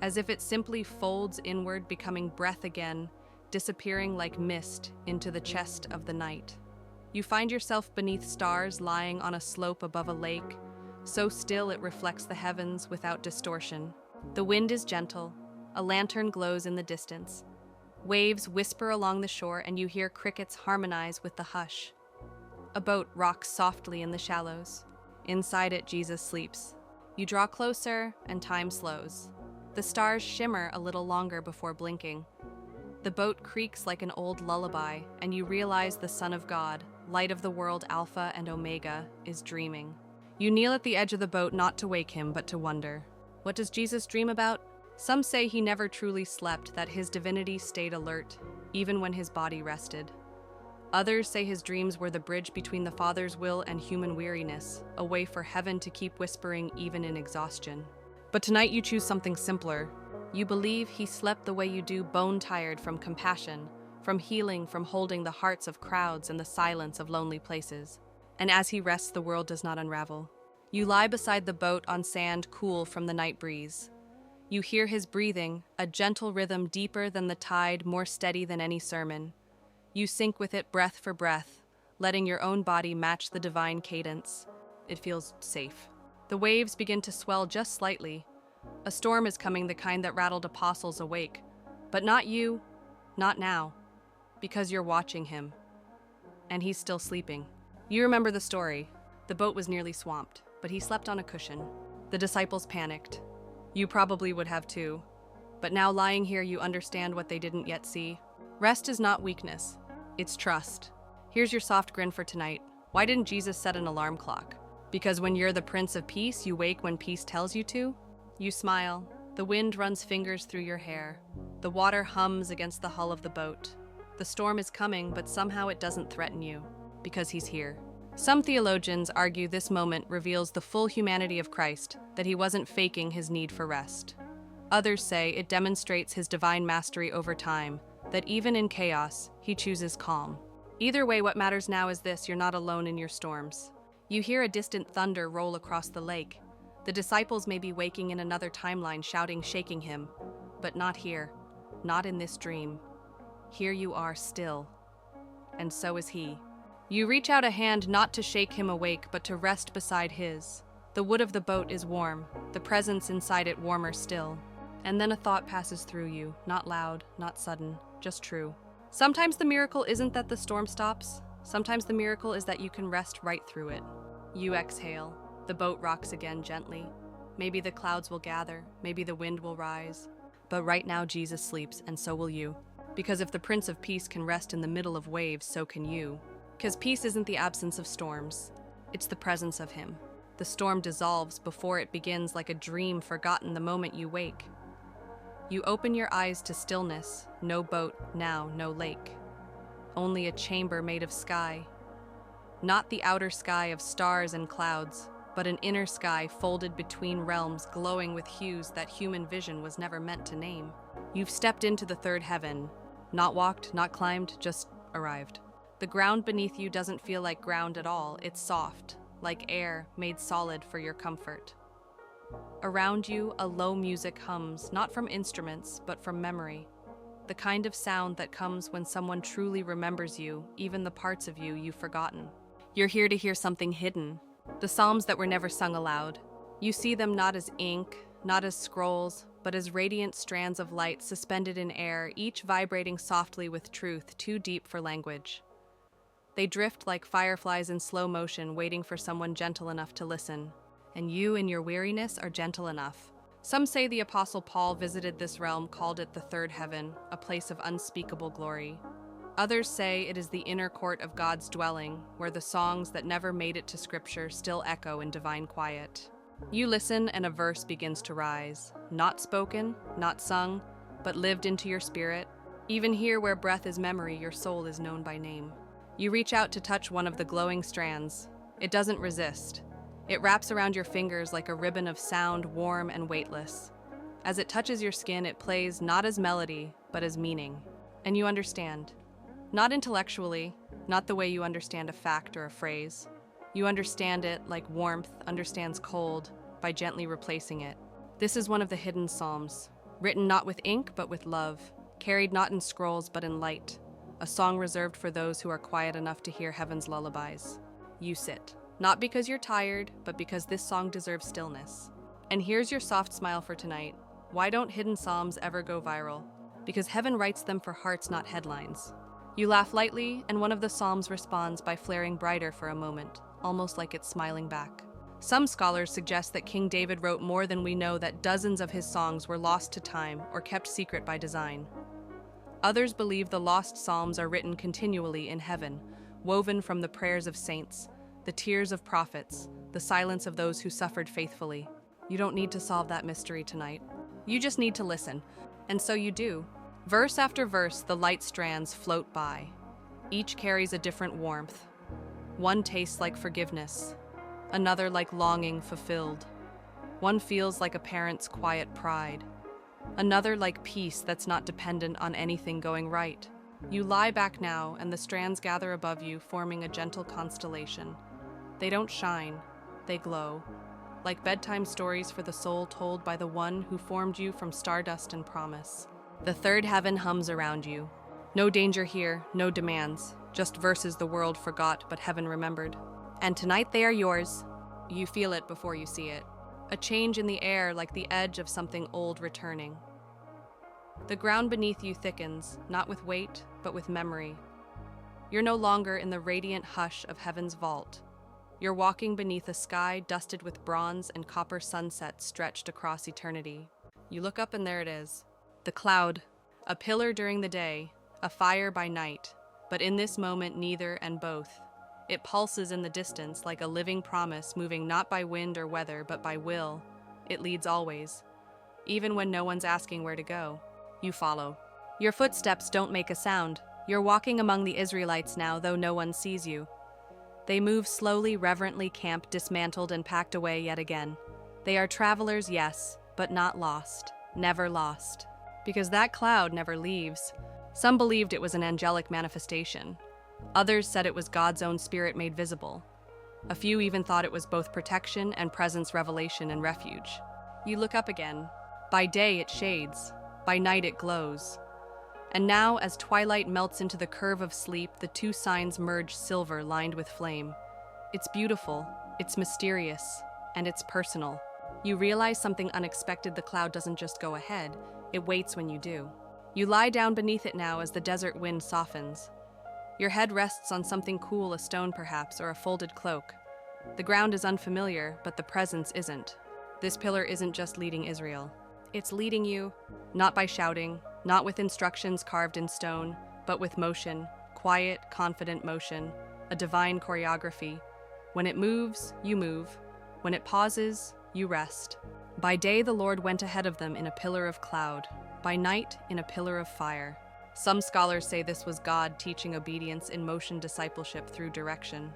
[SPEAKER 1] As if it simply folds inward, becoming breath again, disappearing like mist into the chest of the night. You find yourself beneath stars lying on a slope above a lake, so still it reflects the heavens without distortion. The wind is gentle, a lantern glows in the distance. Waves whisper along the shore and you hear crickets harmonize with the hush. A boat rocks softly in the shallows. Inside it, Jesus sleeps. You draw closer and time slows. The stars shimmer a little longer before blinking. The boat creaks like an old lullaby, and you realize the Son of God, light of the world, Alpha and Omega, is dreaming. You kneel at the edge of the boat not to wake him, but to wonder. What does Jesus dream about? Some say he never truly slept, that his divinity stayed alert, even when his body rested. Others say his dreams were the bridge between the Father's will and human weariness, a way for heaven to keep whispering even in exhaustion. But tonight you choose something simpler. You believe he slept the way you do, bone-tired from compassion, from healing, from holding the hearts of crowds and the silence of lonely places. And as he rests, the world does not unravel. You lie beside the boat on sand, cool from the night breeze. You hear his breathing, a gentle rhythm deeper than the tide, more steady than any sermon. You sink with it breath for breath, letting your own body match the divine cadence. It feels safe. The waves begin to swell just slightly. A storm is coming, the kind that rattled apostles awake. But not you, not now, because you're watching him. And he's still sleeping. You remember the story. The boat was nearly swamped, but he slept on a cushion. The disciples panicked. You probably would have too. But now lying here, you understand what they didn't yet see. Rest is not weakness, it's trust. Here's your soft grin for tonight. Why didn't Jesus set an alarm clock? Because when you're the Prince of Peace, you wake when peace tells you to? You smile. The wind runs fingers through your hair. The water hums against the hull of the boat. The storm is coming, but somehow it doesn't threaten you, because he's here. Some theologians argue this moment reveals the full humanity of Christ, that he wasn't faking his need for rest. Others say it demonstrates his divine mastery over time, that even in chaos, he chooses calm. Either way, what matters now is this: you're not alone in your storms. You hear a distant thunder roll across the lake. The disciples may be waking in another timeline, shouting, shaking him. But not here, not in this dream. Here you are still. And so is he. You reach out a hand not to shake him awake, but to rest beside his. The wood of the boat is warm, the presence inside it warmer still. And then a thought passes through you, not loud, not sudden, just true. Sometimes the miracle isn't that the storm stops. Sometimes the miracle is that you can rest right through it. You exhale. The boat rocks again gently. Maybe the clouds will gather. Maybe the wind will rise. But right now Jesus sleeps, and so will you. Because if the Prince of Peace can rest in the middle of waves, so can you. Because peace isn't the absence of storms. It's the presence of him. The storm dissolves before it begins, like a dream forgotten the moment you wake. You open your eyes to stillness. No boat, now no lake. Only a chamber made of sky. Not the outer sky of stars and clouds, but an inner sky folded between realms, glowing with hues that human vision was never meant to name. You've stepped into the third heaven. Not walked, not climbed, just arrived. The ground beneath you doesn't feel like ground at all. It's soft, like air made solid for your comfort. Around you, a low music hums, not from instruments, but from memory. The kind of sound that comes when someone truly remembers you, even the parts of you you've forgotten. You're here to hear something hidden, the psalms that were never sung aloud. You see them not as ink, not as scrolls, but as radiant strands of light suspended in air, each vibrating softly with truth too deep for language. They drift like fireflies in slow motion, waiting for someone gentle enough to listen. And you, in your weariness, are gentle enough. Some say the Apostle Paul visited this realm, called it the third heaven, a place of unspeakable glory. Others say it is the inner court of God's dwelling, where the songs that never made it to Scripture still echo in divine quiet. You listen and a verse begins to rise, not spoken, not sung, but lived into your spirit. Even here where breath is memory, your soul is known by name. You reach out to touch one of the glowing strands. It doesn't resist. It wraps around your fingers like a ribbon of sound, warm and weightless. As it touches your skin, it plays not as melody, but as meaning. And you understand. Not intellectually, not the way you understand a fact or a phrase. You understand it like warmth understands cold by gently replacing it. This is one of the hidden psalms, written not with ink but with love, carried not in scrolls but in light, a song reserved for those who are quiet enough to hear heaven's lullabies. You sit, not because you're tired, but because this song deserves stillness. And here's your soft smile for tonight. Why don't hidden psalms ever go viral? Because heaven writes them for hearts, not headlines. You laugh lightly, and one of the psalms responds by flaring brighter for a moment, almost like it's smiling back. Some scholars suggest that King David wrote more than we know, that dozens of his songs were lost to time or kept secret by design. Others believe the lost psalms are written continually in heaven, woven from the prayers of saints, the tears of prophets, the silence of those who suffered faithfully. You don't need to solve that mystery tonight. You just need to listen. And so you do. Verse after verse, the light strands float by. Each carries a different warmth. One tastes like forgiveness, another like longing fulfilled. One feels like a parent's quiet pride, another like peace that's not dependent on anything going right. You lie back now, and the strands gather above you, forming a gentle constellation. They don't shine, they glow, like bedtime stories for the soul told by the one who formed you from stardust and promise. The third heaven hums around you. No danger here, no demands, just verses the world forgot but heaven remembered. And tonight they are yours. You feel it before you see it. A change in the air, like the edge of something old returning. The ground beneath you thickens, not with weight, but with memory. You're no longer in the radiant hush of heaven's vault. You're walking beneath a sky dusted with bronze and copper sunsets stretched across eternity. You look up and there it is. The cloud, a pillar during the day, a fire by night, but in this moment neither and both. It pulses in the distance like a living promise, moving not by wind or weather, but by will. It leads always. Even when no one's asking where to go, you follow. Your footsteps don't make a sound. You're walking among the Israelites now, though no one sees you. They move slowly, reverently, camp dismantled and packed away yet again. They are travelers, yes, but not lost. Never lost. Because that cloud never leaves. Some believed it was an angelic manifestation. Others said it was God's own spirit made visible. A few even thought it was both protection and presence, revelation and refuge. You look up again. By day it shades. By night it glows. And now, as twilight melts into the curve of sleep, the two signs merge, silver lined with flame. It's beautiful, it's mysterious, and it's personal. You realize something unexpected. The cloud doesn't just go ahead, it waits when you do. You lie down beneath it now as the desert wind softens. Your head rests on something cool, a stone perhaps, or a folded cloak. The ground is unfamiliar, but the presence isn't. This pillar isn't just leading Israel. It's leading you, not by shouting, not with instructions carved in stone, but with motion, quiet, confident motion, a divine choreography. When it moves, you move. When it pauses, you rest. By day the Lord went ahead of them in a pillar of cloud, by night in a pillar of fire. Some scholars say this was God teaching obedience in motion, discipleship through direction.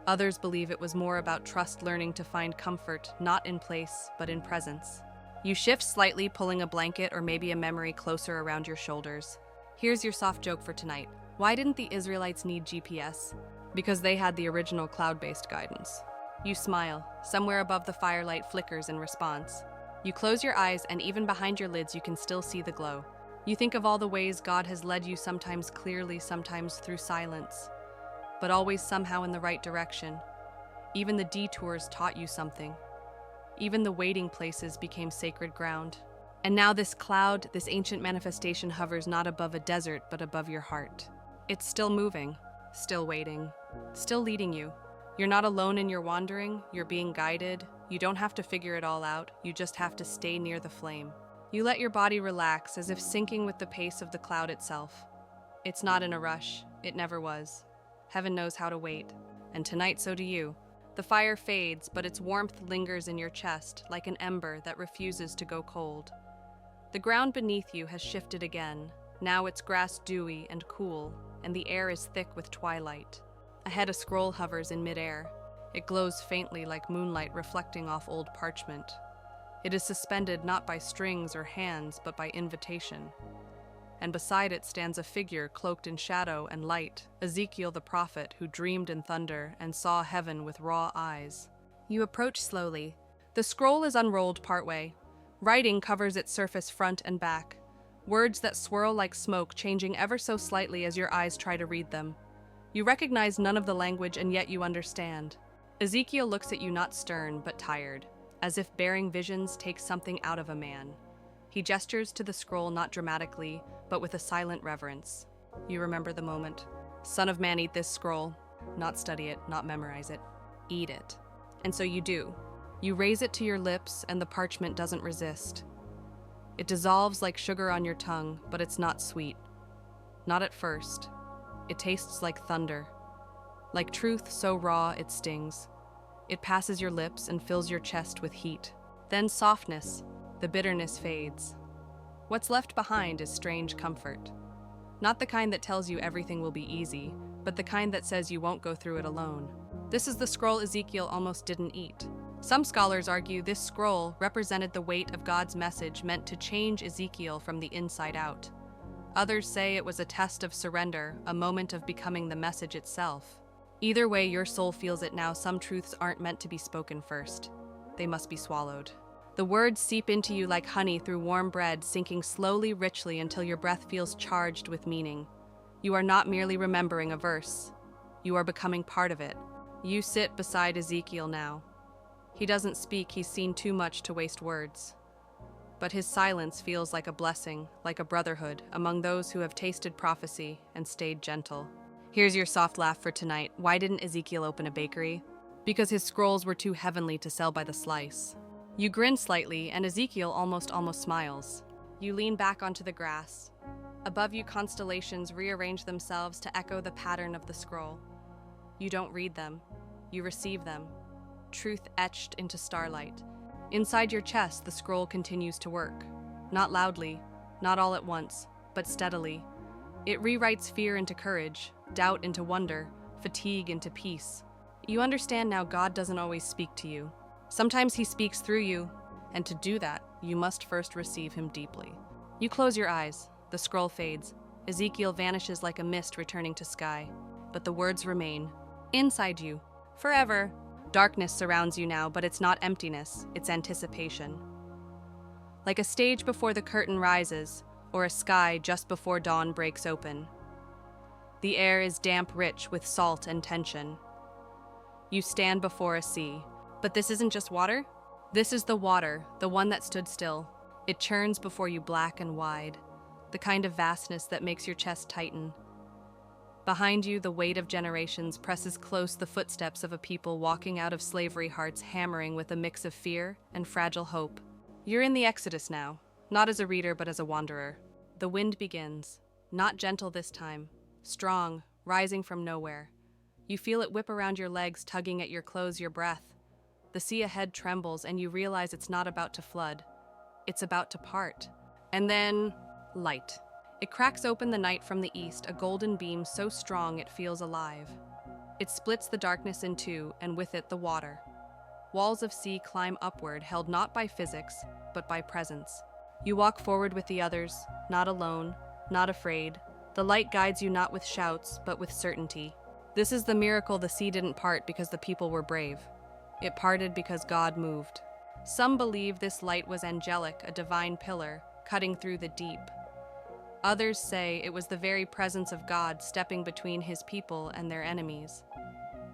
[SPEAKER 1] Others believe it was more about trust, learning to find comfort, not in place, but in presence. You shift slightly, pulling a blanket or maybe a memory closer around your shoulders. Here's your soft joke for tonight. Why didn't the Israelites need GPS? Because they had the original cloud-based guidance. You smile. Somewhere above the firelight flickers in response. You close your eyes, and even behind your lids you can still see the glow. You think of all the ways God has led you, sometimes clearly, sometimes through silence, but always somehow in the right direction. Even the detours taught you something. Even the waiting places became sacred ground. And now this cloud, this ancient manifestation, hovers not above a desert, but above your heart. It's still moving, still waiting, still leading you. You're not alone in your wandering, you're being guided. You don't have to figure it all out, you just have to stay near the flame. You let your body relax, as if syncing with the pace of the cloud itself. It's not in a rush, it never was. Heaven knows how to wait, and tonight so do you. The fire fades, but its warmth lingers in your chest, like an ember that refuses to go cold. The ground beneath you has shifted again. Now it's grass dewy and cool, and the air is thick with twilight. Ahead a scroll hovers in midair. It glows faintly like moonlight reflecting off old parchment. It is suspended not by strings or hands, but by invitation. And beside it stands a figure cloaked in shadow and light, Ezekiel the prophet who dreamed in thunder and saw heaven with raw eyes. You approach slowly. The scroll is unrolled partway. Writing covers its surface front and back. Words that swirl like smoke, changing ever so slightly as your eyes try to read them. You recognize none of the language, and yet you understand. Ezekiel looks at you not stern, but tired, as if bearing visions takes something out of a man. He gestures to the scroll not dramatically, but with a silent reverence. You remember the moment. Son of man, eat this scroll. Not study it, not memorize it. Eat it. And so you do. You raise it to your lips, and the parchment doesn't resist. It dissolves like sugar on your tongue, but it's not sweet. Not at first. It tastes like thunder. Like truth so raw it stings. It passes your lips and fills your chest with heat. Then softness. The bitterness fades. What's left behind is strange comfort. Not the kind that tells you everything will be easy, but the kind that says you won't go through it alone. This is the scroll Ezekiel almost didn't eat. Some scholars argue this scroll represented the weight of God's message meant to change Ezekiel from the inside out. Others say it was a test of surrender, a moment of becoming the message itself. Either way, your soul feels it now. Some truths aren't meant to be spoken first. They must be swallowed. The words seep into you like honey through warm bread, sinking slowly, richly, until your breath feels charged with meaning. You are not merely remembering a verse. You are becoming part of it. You sit beside Ezekiel now. He doesn't speak, he's seen too much to waste words. But his silence feels like a blessing, like a brotherhood, among those who have tasted prophecy and stayed gentle. Here's your soft laugh for tonight. Why didn't Ezekiel open a bakery? Because his scrolls were too heavenly to sell by the slice. You grin slightly, and Ezekiel almost smiles. You lean back onto the grass. Above you, constellations rearrange themselves to echo the pattern of the scroll. You don't read them. You receive them. Truth etched into starlight. Inside your chest, the scroll continues to work. Not loudly, not all at once, but steadily. It rewrites fear into courage, doubt into wonder, fatigue into peace. You understand now God doesn't always speak to you. Sometimes he speaks through you, and to do that, you must first receive him deeply. You close your eyes. The scroll fades. Ezekiel vanishes like a mist returning to sky. But the words remain. Inside you. Forever. Darkness surrounds you now, but it's not emptiness, it's anticipation. Like a stage before the curtain rises, or a sky just before dawn breaks open. The air is damp, rich with salt and tension. You stand before a sea. But this isn't just water? This is the water, the one that stood still. It churns before you black and wide, the kind of vastness that makes your chest tighten. Behind you, the weight of generations presses close the footsteps of a people walking out of slavery, hearts hammering with a mix of fear and fragile hope. You're in the Exodus now, not as a reader but as a wanderer. The wind begins, not gentle this time, strong, rising from nowhere. You feel it whip around your legs, tugging at your clothes, your breath. The sea ahead trembles, and you realize it's not about to flood. It's about to part. And then, light. It cracks open the night from the east, a golden beam so strong it feels alive. It splits the darkness in two, and with it the water. Walls of sea climb upward, held not by physics, but by presence. You walk forward with the others, not alone, not afraid. The light guides you not with shouts, but with certainty. This is the miracle. The sea didn't part because the people were brave. It parted because God moved. Some believe this light was angelic, a divine pillar, cutting through the deep. Others say it was the very presence of God stepping between his people and their enemies.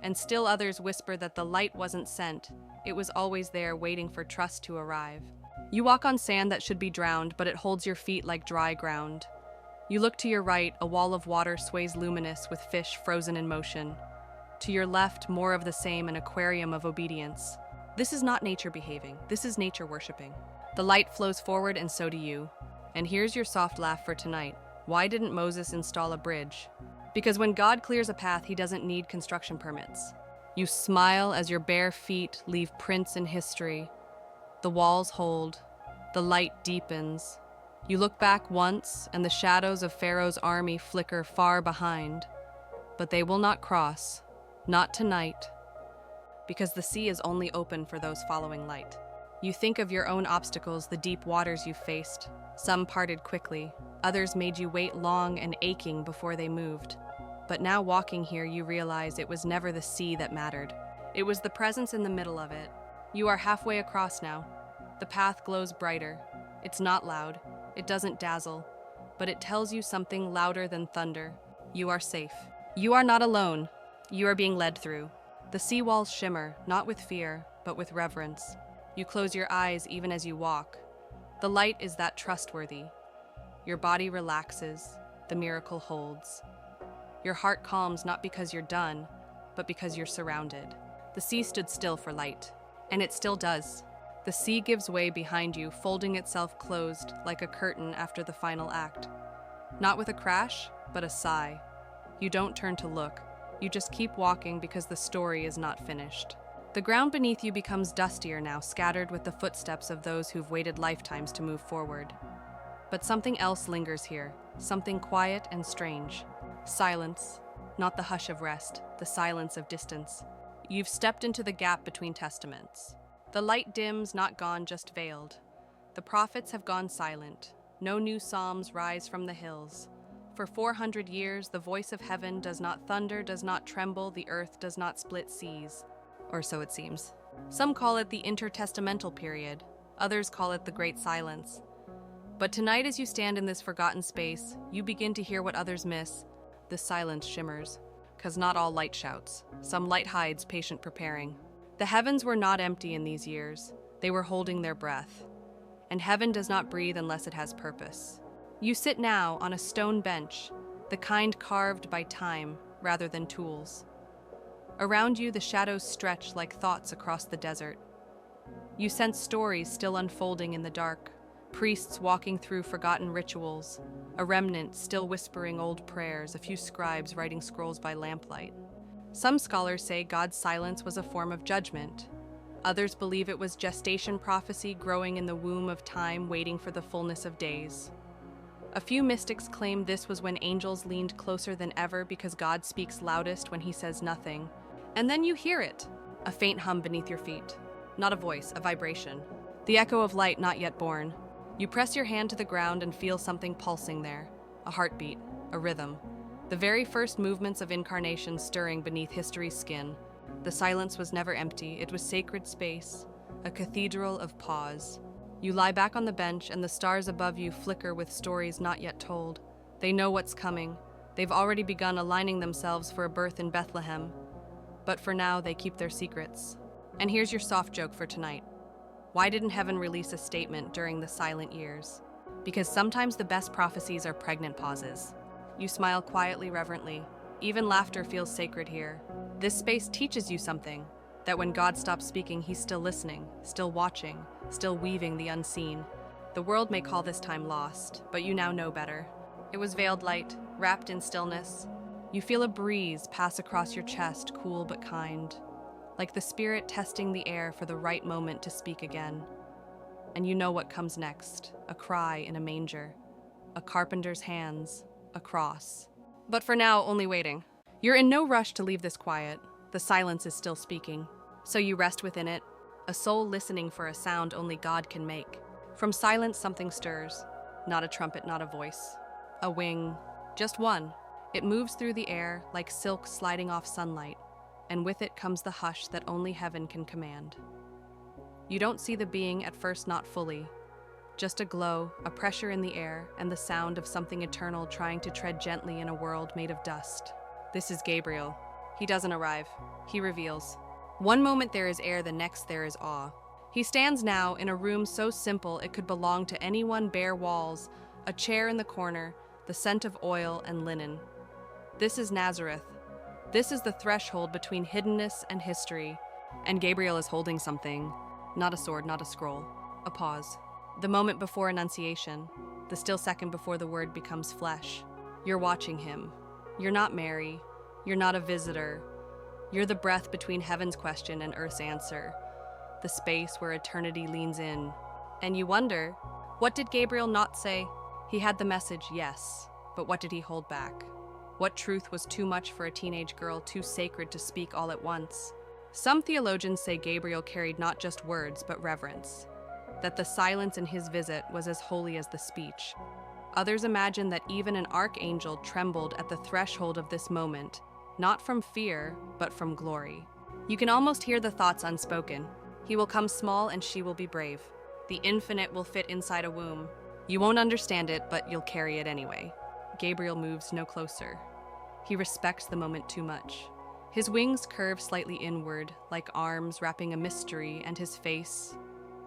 [SPEAKER 1] And still others whisper that the light wasn't sent, it was always there waiting for trust to arrive. You walk on sand that should be drowned, but it holds your feet like dry ground. You look to your right, a wall of water sways luminous with fish frozen in motion. To your left, more of the same, an aquarium of obedience. This is not nature behaving, this is nature worshiping. The light flows forward and so do you. And here's your soft laugh for tonight. Why didn't Moses install a bridge? Because when God clears a path, he doesn't need construction permits. You smile as your bare feet leave prints in history. The walls hold, the light deepens. You look back once, and the shadows of Pharaoh's army flicker far behind. But they will not cross, not tonight, because the sea is only open for those following light. You think of your own obstacles, the deep waters you faced. Some parted quickly, others made you wait long and aching before they moved. But now walking here, you realize it was never the sea that mattered. It was the presence in the middle of it. You are halfway across now. The path glows brighter. It's not loud. It doesn't dazzle. But it tells you something louder than thunder. You are safe. You are not alone. You are being led through. The sea walls shimmer, not with fear, but with reverence. You close your eyes even as you walk. The light is that trustworthy. Your body relaxes. The miracle holds. Your heart calms not because you're done, but because you're surrounded. The sea stood still for light, and it still does. The sea gives way behind you, folding itself closed like a curtain after the final act. Not with a crash, but a sigh. You don't turn to look. You just keep walking because the story is not finished. The ground beneath you becomes dustier now, scattered with the footsteps of those who've waited lifetimes to move forward. But something else lingers here, something quiet and strange. Silence, not the hush of rest, the silence of distance. You've stepped into the gap between testaments. The light dims, not gone, just veiled. The prophets have gone silent. No new psalms rise from the hills. For 400 years, the voice of heaven does not thunder, does not tremble, the earth does not split seas. Or so it seems. Some call it the intertestamental period. Others call it the Great Silence. But tonight, as you stand in this forgotten space, you begin to hear what others miss. The silence shimmers. 'Cause not all light shouts. Some light hides, patient preparing. The heavens were not empty in these years. They were holding their breath. And heaven does not breathe unless it has purpose. You sit now on a stone bench, the kind carved by time rather than tools. Around you, the shadows stretch like thoughts across the desert. You sense stories still unfolding in the dark, priests walking through forgotten rituals, a remnant still whispering old prayers, a few scribes writing scrolls by lamplight. Some scholars say God's silence was a form of judgment. Others believe it was gestation prophecy growing in the womb of time, waiting for the fullness of days. A few mystics claim this was when angels leaned closer than ever because God speaks loudest when he says nothing. And then you hear it, a faint hum beneath your feet. Not a voice, a vibration. The echo of light not yet born. You press your hand to the ground and feel something pulsing there. A heartbeat, a rhythm. The very first movements of incarnation stirring beneath history's skin. The silence was never empty. It was sacred space, a cathedral of pause. You lie back on the bench and the stars above you flicker with stories not yet told. They know what's coming. They've already begun aligning themselves for a birth in Bethlehem. But for now, they keep their secrets. And here's your soft joke for tonight. Why didn't heaven release a statement during the silent years? Because sometimes the best prophecies are pregnant pauses. You smile quietly, reverently. Even laughter feels sacred here. This space teaches you something, that when God stops speaking, he's still listening, still watching, still weaving the unseen. The world may call this time lost, but you now know better. It was veiled light, wrapped in stillness. You feel a breeze pass across your chest, cool but kind, like the Spirit testing the air for the right moment to speak again. And you know what comes next, a cry in a manger, a carpenter's hands, a cross. But for now, only waiting. You're in no rush to leave this quiet. The silence is still speaking. So you rest within it, a soul listening for a sound only God can make. From silence, something stirs. Not a trumpet, not a voice. A wing, just one. It moves through the air like silk sliding off sunlight, and with it comes the hush that only heaven can command. You don't see the being at first, not fully. Just a glow, a pressure in the air, and the sound of something eternal trying to tread gently in a world made of dust. This is Gabriel. He doesn't arrive. He reveals. One moment there is air, the next there is awe. He stands now in a room so simple it could belong to anyone, bare walls, a chair in the corner, the scent of oil and linen. This is Nazareth. This is the threshold between hiddenness and history. And Gabriel is holding something. Not a sword, not a scroll. A pause. The moment before Annunciation. The still second before the word becomes flesh. You're watching him. You're not Mary. You're not a visitor. You're the breath between heaven's question and earth's answer. The space where eternity leans in. And you wonder, what did Gabriel not say? He had the message, yes, but what did he hold back? What truth was too much for a teenage girl, too sacred to speak all at once? Some theologians say Gabriel carried not just words, but reverence, that the silence in his visit was as holy as the speech. Others imagine that even an archangel trembled at the threshold of this moment, not from fear, but from glory. You can almost hear the thoughts unspoken. He will come small and she will be brave. The infinite will fit inside a womb. You won't understand it, but you'll carry it anyway. Gabriel moves no closer. He respects the moment too much. His wings curve slightly inward, like arms wrapping a mystery, and his face,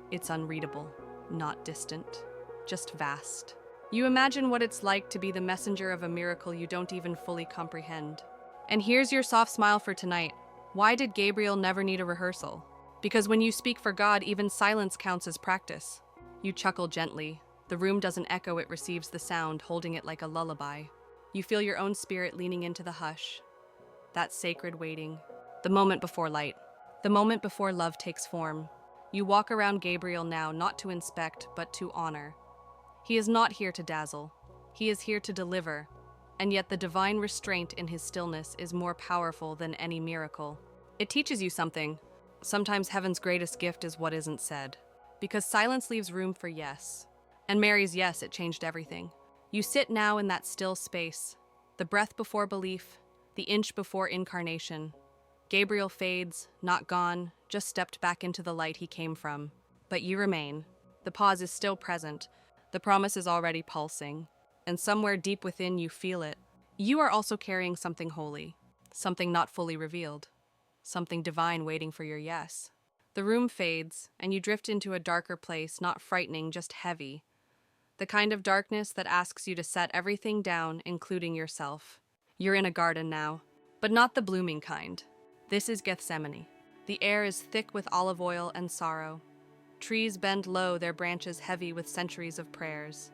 [SPEAKER 1] it's unreadable, not distant, just vast. You imagine what it's like to be the messenger of a miracle you don't even fully comprehend. And here's your soft smile for tonight. Why did Gabriel never need a rehearsal? Because when you speak for God, even silence counts as practice. You chuckle gently. The room doesn't echo, it receives the sound, holding it like a lullaby. You feel your own spirit leaning into the hush. That sacred waiting. The moment before light. The moment before love takes form. You walk around Gabriel now, not to inspect, but to honor. He is not here to dazzle. He is here to deliver. And yet the divine restraint in his stillness is more powerful than any miracle. It teaches you something. Sometimes heaven's greatest gift is what isn't said. Because silence leaves room for yes. And Mary's yes, it changed everything. You sit now in that still space. The breath before belief, the inch before incarnation. Gabriel fades, not gone, just stepped back into the light he came from. But you remain. The pause is still present. The promise is already pulsing. And somewhere deep within you feel it. You are also carrying something holy. Something not fully revealed. Something divine waiting for your yes. The room fades, and you drift into a darker place, not frightening, just heavy. The kind of darkness that asks you to set everything down, including yourself. You're in a garden now, but not the blooming kind. This is Gethsemane. The air is thick with olive oil and sorrow. Trees bend low, their branches heavy with centuries of prayers.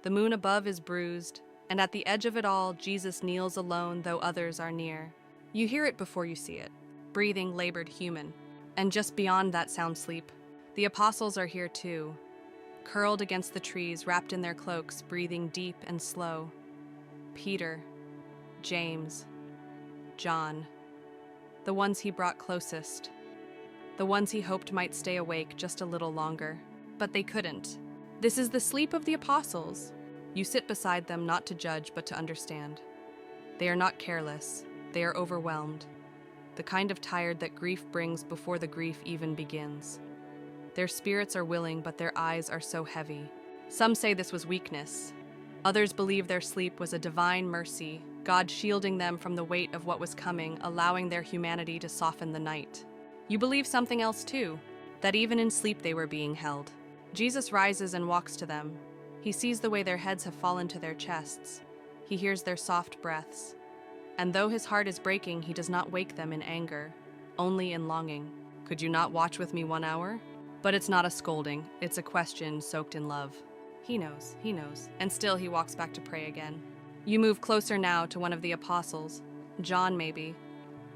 [SPEAKER 1] The moon above is bruised, and at the edge of it all, Jesus kneels alone, though others are near. You hear it before you see it. Breathing, labored, human. And just beyond that sound sleep, the apostles are here too, curled against the trees, wrapped in their cloaks, breathing deep and slow. Peter, James, John, the ones he brought closest, the ones he hoped might stay awake just a little longer. But they couldn't. This is the sleep of the apostles. You sit beside them not to judge but to understand. They are not careless, they are overwhelmed. The kind of tired that grief brings before the grief even begins. Their spirits are willing, but their eyes are so heavy. Some say this was weakness. Others believe their sleep was a divine mercy, God shielding them from the weight of what was coming, allowing their humanity to soften the night. You believe something else too. that even in sleep they were being held. Jesus rises and walks to them. He sees the way their heads have fallen to their chests. He hears their soft breaths. And though his heart is breaking, he does not wake them in anger, only in longing. Could you not watch with me 1 hour? But it's not a scolding, it's a question soaked in love. He knows, and still he walks back to pray again. You move closer now to one of the apostles, John maybe,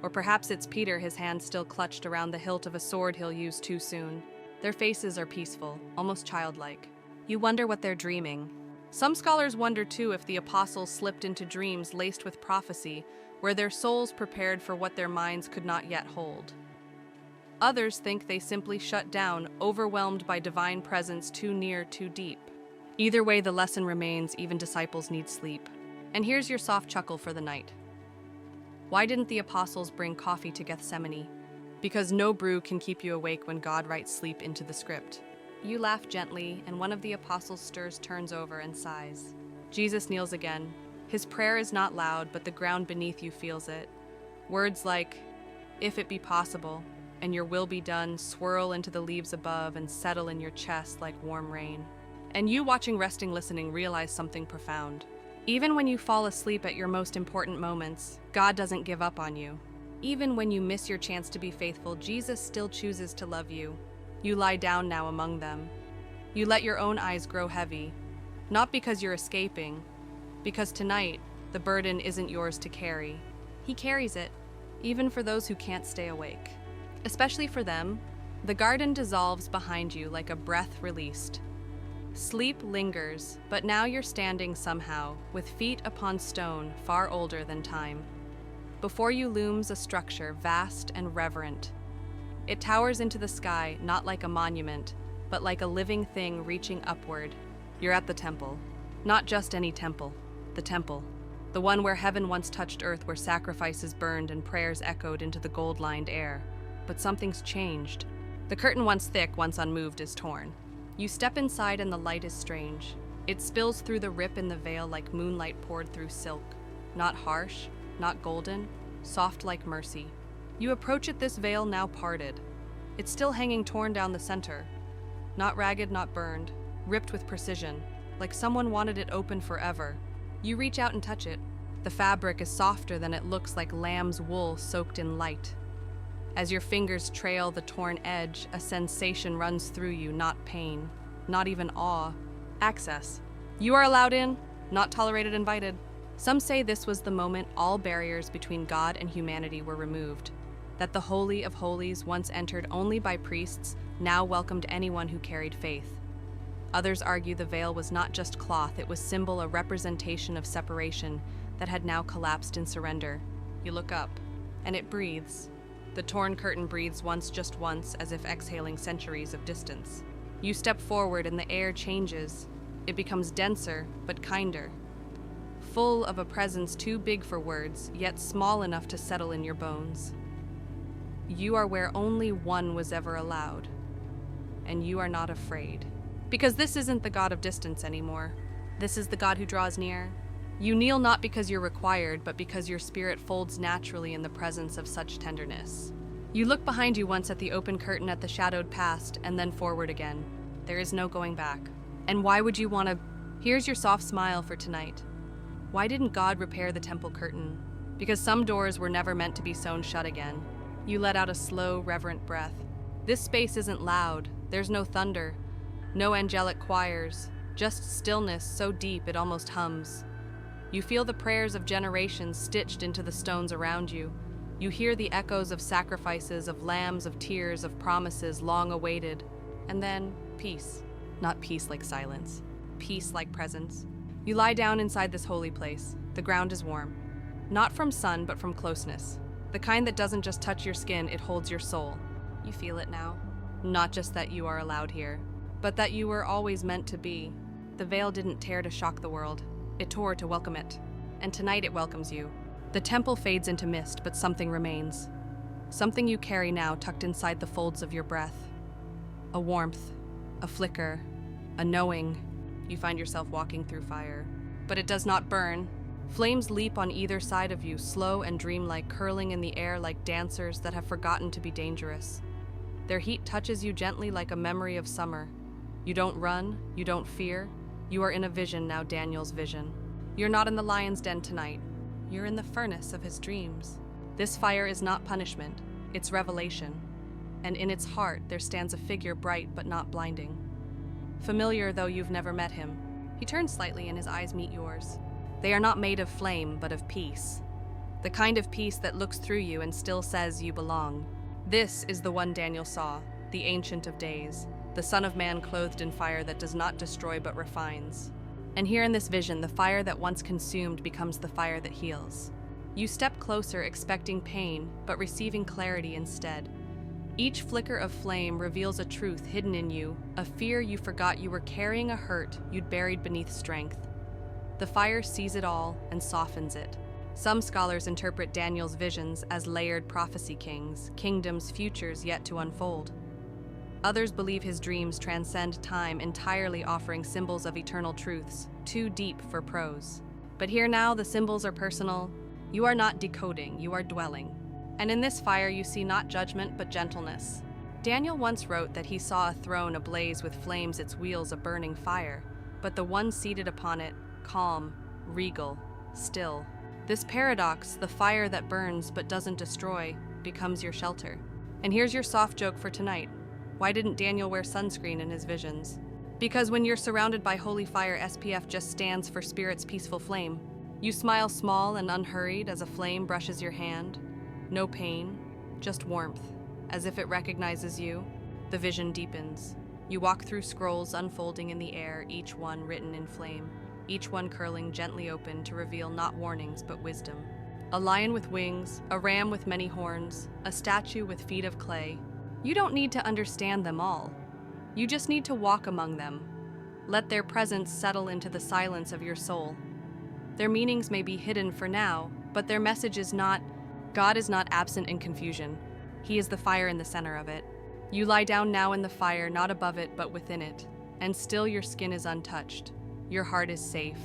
[SPEAKER 1] or perhaps it's Peter, his hand still clutched around the hilt of a sword he'll use too soon. Their faces are peaceful, almost childlike. You wonder what they're dreaming. Some scholars wonder too if the apostles slipped into dreams laced with prophecy, where their souls prepared for what their minds could not yet hold. Others think they simply shut down, overwhelmed by divine presence too near, too deep. Either way, the lesson remains, even disciples need sleep. And here's your soft chuckle for the night. Why didn't the apostles bring coffee to Gethsemane? Because no brew can keep you awake when God writes sleep into the script. You laugh gently, and one of the apostles turns over and sighs. Jesus kneels again. His prayer is not loud, but the ground beneath you feels it. Words like, "If it be possible," and "Your will be done," swirl into the leaves above and settle in your chest like warm rain. And you, watching, resting, listening, realize something profound. Even when you fall asleep at your most important moments, God doesn't give up on you. Even when you miss your chance to be faithful, Jesus still chooses to love you. You lie down now among them. You let your own eyes grow heavy, not because you're escaping, because tonight, the burden isn't yours to carry. He carries it, even for those who can't stay awake. Especially for them, the garden dissolves behind you like a breath released. Sleep lingers, but now you're standing somehow, with feet upon stone far older than time. Before you looms a structure vast and reverent. It towers into the sky, not like a monument, but like a living thing reaching upward. You're at the temple. Not just any temple. The temple. The one where heaven once touched earth, where sacrifices burned and prayers echoed into the gold-lined air. But something's changed. The curtain, once thick, once unmoved, is torn. You step inside and the light is strange. It spills through the rip in the veil like moonlight poured through silk. Not harsh, not golden, soft like mercy. You approach it, this veil now parted. It's still hanging torn down the center. Not ragged, not burned, ripped with precision, like someone wanted it open forever. You reach out and touch it. The fabric is softer than it looks, like lamb's wool soaked in light. As your fingers trail the torn edge, a sensation runs through you, not pain, not even awe. Access. You are allowed in, not tolerated, invited. Some say this was the moment all barriers between God and humanity were removed, that the Holy of Holies, once entered only by priests, now welcomed anyone who carried faith. Others argue the veil was not just cloth, it was symbol, a representation of separation that had now collapsed in surrender. You look up, and it breathes. The torn curtain breathes once, just once, as if exhaling centuries of distance. You step forward and the air changes. It becomes denser, but kinder. Full of a presence too big for words, yet small enough to settle in your bones. You are where only one was ever allowed. And you are not afraid. Because this isn't the God of distance anymore. This is the God who draws near. You kneel not because you're required, but because your spirit folds naturally in the presence of such tenderness. You look behind you once at the open curtain, at the shadowed past, and then forward again. There is no going back. And why would you want to? Here's your soft smile for tonight. Why didn't God repair the temple curtain? Because some doors were never meant to be sewn shut again. You let out a slow, reverent breath. This space isn't loud. There's no thunder. No angelic choirs. Just stillness so deep it almost hums. You feel the prayers of generations stitched into the stones around you. You hear the echoes of sacrifices, of lambs, of tears, of promises long awaited. And then, peace. Not peace like silence. Peace like presence. You lie down inside this holy place. The ground is warm. Not from sun, but from closeness. The kind that doesn't just touch your skin, it holds your soul. You feel it now. Not just that you are allowed here, but that you were always meant to be. The veil didn't tear to shock the world. It tore to welcome it. And tonight it welcomes you. The temple fades into mist, but something remains. Something you carry now, tucked inside the folds of your breath. A warmth, a flicker, a knowing. You find yourself walking through fire. But it does not burn. Flames leap on either side of you, slow and dreamlike, curling in the air like dancers that have forgotten to be dangerous. Their heat touches you gently like a memory of summer. You don't run, you don't fear. You are in a vision now, Daniel's vision. You're not in the lion's den tonight. You're in the furnace of his dreams. This fire is not punishment, it's revelation. And in its heart there stands a figure bright but not blinding. Familiar though you've never met him. He turns slightly and his eyes meet yours. They are not made of flame but of peace. The kind of peace that looks through you and still says you belong. This is the one Daniel saw, the Ancient of Days, the Son of Man clothed in fire that does not destroy but refines. And here in this vision, the fire that once consumed becomes the fire that heals. You step closer expecting pain, but receiving clarity instead. Each flicker of flame reveals a truth hidden in you, a fear you forgot you were carrying, a hurt you'd buried beneath strength. The fire sees it all and softens it. Some scholars interpret Daniel's visions as layered prophecy kingdoms futures yet to unfold. Others believe his dreams transcend time, entirely offering symbols of eternal truths, too deep for prose. But here now, the symbols are personal. You are not decoding, you are dwelling. And in this fire you see not judgment but gentleness. Daniel once wrote that he saw a throne ablaze with flames, its wheels a burning fire, but the one seated upon it, calm, regal, still. This paradox, the fire that burns but doesn't destroy, becomes your shelter. And here's your soft joke for tonight. Why didn't Daniel wear sunscreen in his visions? Because when you're surrounded by holy fire, SPF just stands for Spirit's peaceful flame. You smile small and unhurried as a flame brushes your hand. No pain, just warmth. As if it recognizes you, the vision deepens. You walk through scrolls unfolding in the air, each one written in flame, each one curling gently open to reveal not warnings but wisdom. A lion with wings, a ram with many horns, a statue with feet of clay. You don't need to understand them all. You just need to walk among them. Let their presence settle into the silence of your soul. Their meanings may be hidden for now, but their message is not, God is not absent in confusion. He is the fire in the center of it. You lie down now in the fire, not above it, but within it, and still your skin is untouched. Your heart is safe.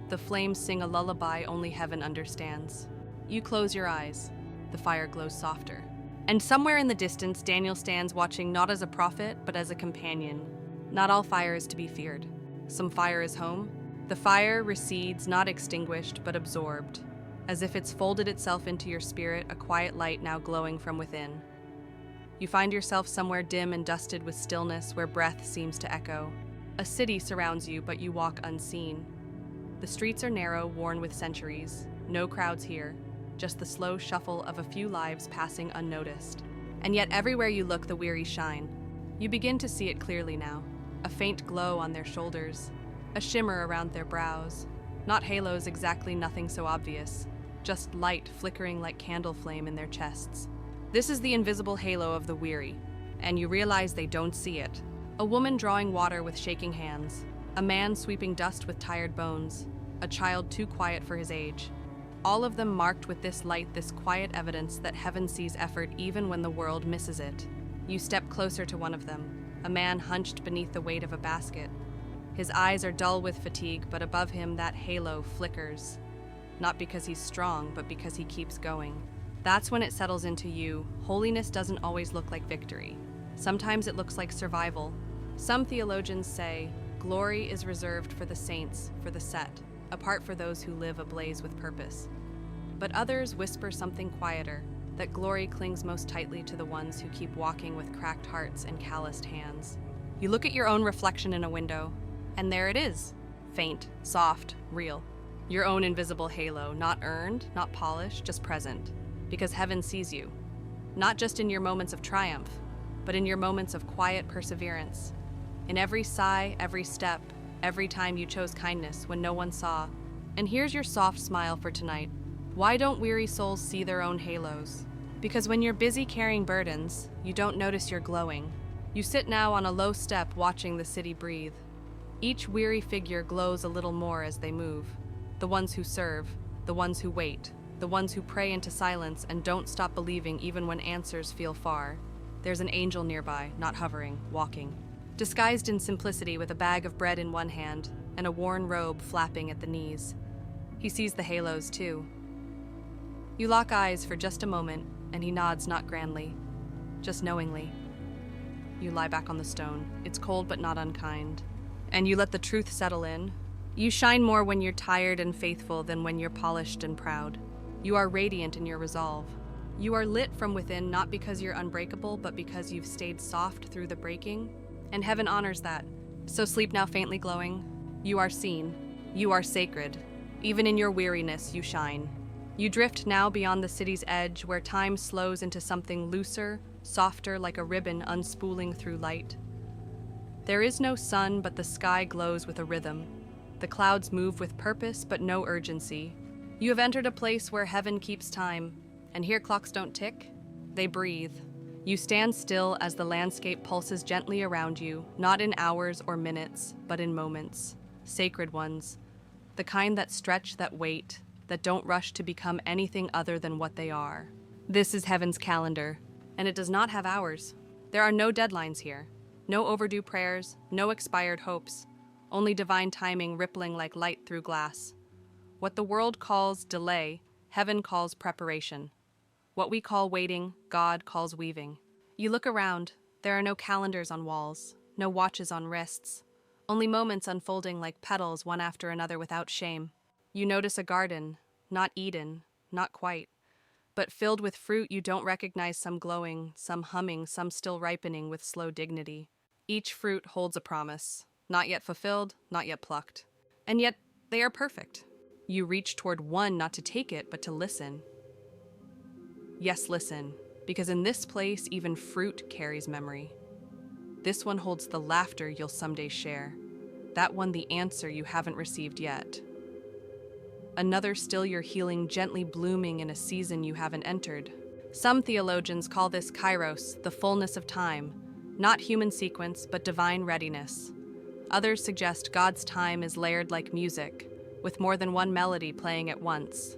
[SPEAKER 1] The flames sing a lullaby only heaven understands. You close your eyes. The fire glows softer. And somewhere in the distance, Daniel stands watching not as a prophet, but as a companion. Not all fire is to be feared. Some fire is home. The fire recedes, not extinguished, but absorbed. As if it's folded itself into your spirit, a quiet light now glowing from within. You find yourself somewhere dim and dusted with stillness where breath seems to echo. A city surrounds you, but you walk unseen. The streets are narrow, worn with centuries. No crowds here, just the slow shuffle of a few lives passing unnoticed. And yet everywhere you look, the weary shine. You begin to see it clearly now. A faint glow on their shoulders, a shimmer around their brows. Not halos exactly, nothing so obvious. Just light flickering like candle flame in their chests. This is the invisible halo of the weary, and you realize they don't see it. A woman drawing water with shaking hands, a man sweeping dust with tired bones, a child too quiet for his age. All of them marked with this light, this quiet evidence that heaven sees effort even when the world misses it. You step closer to one of them, a man hunched beneath the weight of a basket. His eyes are dull with fatigue, but above him that halo flickers. Not because he's strong, but because he keeps going. That's when it settles into you. Holiness doesn't always look like victory. Sometimes it looks like survival. Some theologians say, glory is reserved for the saints, for the set, apart for those who live ablaze with purpose. But others whisper something quieter, that glory clings most tightly to the ones who keep walking with cracked hearts and calloused hands. You look at your own reflection in a window, and there it is, faint, soft, real. Your own invisible halo, not earned, not polished, just present. Because heaven sees you, not just in your moments of triumph, but in your moments of quiet perseverance. In every sigh, every step, every time you chose kindness when no one saw. And here's your soft smile for tonight. Why don't weary souls see their own halos? Because when you're busy carrying burdens, you don't notice you're glowing. You sit now on a low step watching the city breathe. Each weary figure glows a little more as they move. The ones who serve, the ones who wait, the ones who pray into silence and don't stop believing even when answers feel far. There's an angel nearby, not hovering, walking. Disguised in simplicity with a bag of bread in one hand and a worn robe flapping at the knees. He sees the halos too. You lock eyes for just a moment and he nods not grandly, just knowingly. you lie back on the stone. It's cold but not unkind. And you let the truth settle in. You shine more when you're tired and faithful than when you're polished and proud. You are radiant in your resolve. You are lit from within not because you're unbreakable, but because you've stayed soft through the breaking. And heaven honors that. So sleep now faintly glowing. You are seen. You are sacred. Even in your weariness, you shine. You drift now beyond the city's edge, where time slows into something looser, softer, like a ribbon unspooling through light. There is no sun, but the sky glows with a rhythm. The clouds move with purpose, but no urgency. You have entered a place where heaven keeps time, and here clocks don't tick, they breathe. You stand still as the landscape pulses gently around you, not in hours or minutes, but in moments. Sacred ones. The kind that stretch, that wait, that don't rush to become anything other than what they are. This is heaven's calendar, and it does not have hours. There are no deadlines here. No overdue prayers, no expired hopes. Only divine timing rippling like light through glass. What the world calls delay, heaven calls preparation. What we call waiting, God calls weaving. You look around, there are no calendars on walls, no watches on wrists, only moments unfolding like petals one after another without shame. You notice a garden, not Eden, not quite, but filled with fruit you don't recognize, some glowing, some humming, some still ripening with slow dignity. Each fruit holds a promise, not yet fulfilled, not yet plucked. And yet, they are perfect. You reach toward one not to take it, but to listen. Yes, listen, because in this place, even fruit carries memory. This one holds the laughter you'll someday share. That one the answer you haven't received yet. Another still your healing gently blooming in a season you haven't entered. Some theologians call this kairos, the fullness of time, not human sequence, but divine readiness. Others suggest God's time is layered like music, with more than one melody playing at once.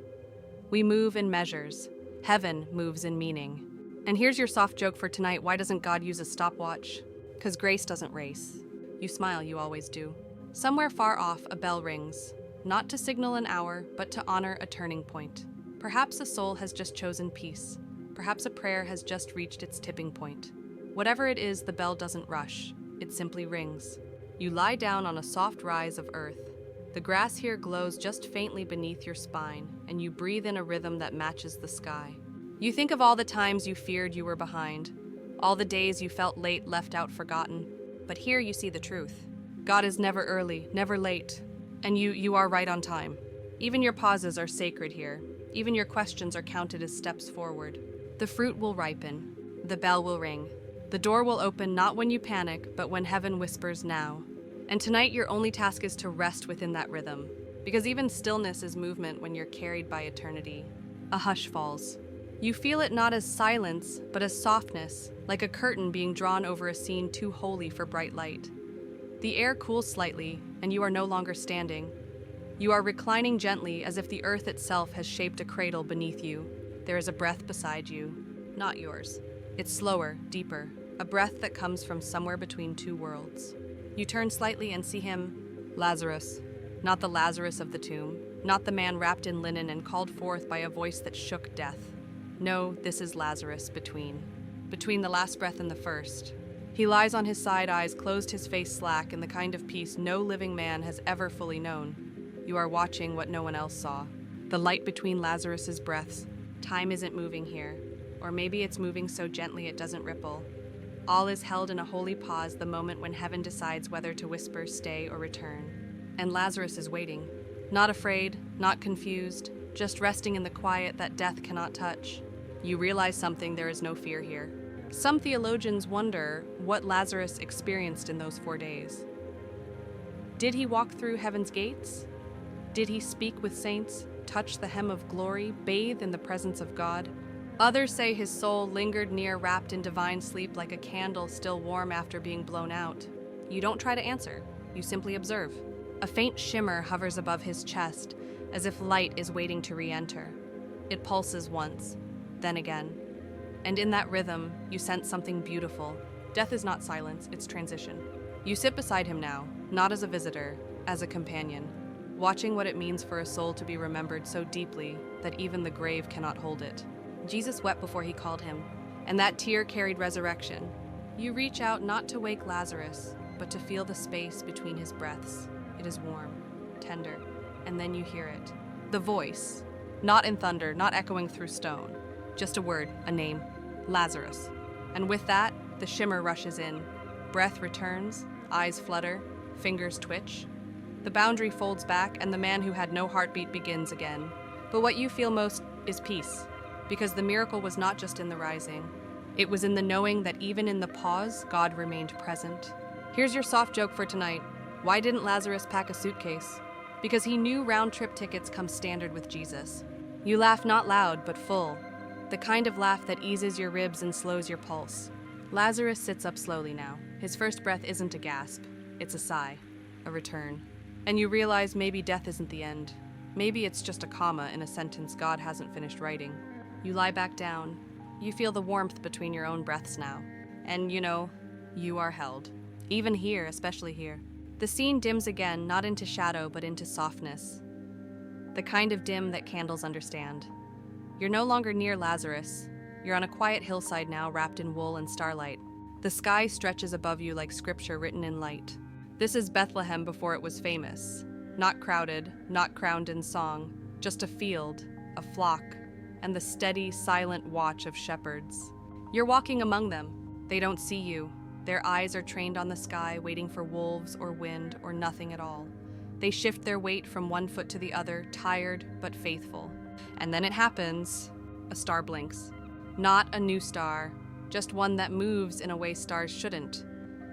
[SPEAKER 1] We move in measures. Heaven moves in meaning. And here's your soft joke for tonight. Why doesn't God use a stopwatch? 'Cause grace doesn't race. You smile, you always do. Somewhere far off, a bell rings, not to signal an hour, but to honor a turning point. Perhaps a soul has just chosen peace. Perhaps a prayer has just reached its tipping point. Whatever it is, the bell doesn't rush. It simply rings. You lie down on a soft rise of earth. The grass here glows just faintly beneath your spine, and you breathe in a rhythm that matches the sky. You think of all the times you feared you were behind, all the days you felt late, left out, forgotten. But here you see the truth. God is never early, never late, and you are right on time. Even your pauses are sacred here. Even your questions are counted as steps forward. The fruit will ripen. The bell will ring. The door will open not when you panic, but when heaven whispers now. And tonight your only task is to rest within that rhythm, because even stillness is movement when you're carried by eternity. A hush falls. You feel it not as silence, but as softness, like a curtain being drawn over a scene too holy for bright light. The air cools slightly, and you are no longer standing. You are reclining gently, as if the earth itself has shaped a cradle beneath you. There is a breath beside you, not yours. It's slower, deeper, a breath that comes from somewhere between two worlds. You turn slightly and see him, Lazarus. Not the Lazarus of the tomb, not the man wrapped in linen and called forth by a voice that shook death. No, this is Lazarus between the last breath and the first. He lies on his side, eyes closed, his face slack, in the kind of peace no living man has ever fully known. You are watching what no one else saw. The light between Lazarus's breaths. Time isn't moving here. Or maybe it's moving so gently it doesn't ripple. All is held in a holy pause, the moment when heaven decides whether to whisper, stay, or return. And Lazarus is waiting. Not afraid, not confused, just resting in the quiet that death cannot touch. You realize something, there is no fear here. Some theologians wonder what Lazarus experienced in those 4 days. Did he walk through heaven's gates? Did he speak with saints, touch the hem of glory, bathe in the presence of God? Others say his soul lingered near, wrapped in divine sleep like a candle still warm after being blown out. You don't try to answer, you simply observe. A faint shimmer hovers above his chest, as if light is waiting to re-enter. It pulses once, then again. And in that rhythm, you sense something beautiful. Death is not silence, it's transition. You sit beside him now, not as a visitor, as a companion, watching what it means for a soul to be remembered so deeply that even the grave cannot hold it. Jesus wept before he called him, and that tear carried resurrection. You reach out not to wake Lazarus, but to feel the space between his breaths. It is warm, tender, and then you hear it. The voice, not in thunder, not echoing through stone. Just a word, a name, Lazarus. And with that, the shimmer rushes in. Breath returns, eyes flutter, fingers twitch. The boundary folds back, and the man who had no heartbeat begins again. But what you feel most is peace, because the miracle was not just in the rising. It was in the knowing that even in the pause, God remained present. Here's your soft joke for tonight. Why didn't Lazarus pack a suitcase? Because he knew round-trip tickets come standard with Jesus. You laugh not loud, but full. The kind of laugh that eases your ribs and slows your pulse. Lazarus sits up slowly now. His first breath isn't a gasp. It's a sigh, a return. And you realize maybe death isn't the end. Maybe it's just a comma in a sentence God hasn't finished writing. You lie back down. You feel the warmth between your own breaths now. And you are held. Even here, especially here. The scene dims again, not into shadow, but into softness. The kind of dim that candles understand. You're no longer near Lazarus. You're on a quiet hillside now, wrapped in wool and starlight. The sky stretches above you like scripture written in light. This is Bethlehem before it was famous. Not crowded, not crowned in song, just a field, a flock, and the steady, silent watch of shepherds. You're walking among them. They don't see you. Their eyes are trained on the sky, waiting for wolves or wind or nothing at all. They shift their weight from one foot to the other, tired but faithful. And then it happens. A star blinks. Not a new star, just one that moves in a way stars shouldn't.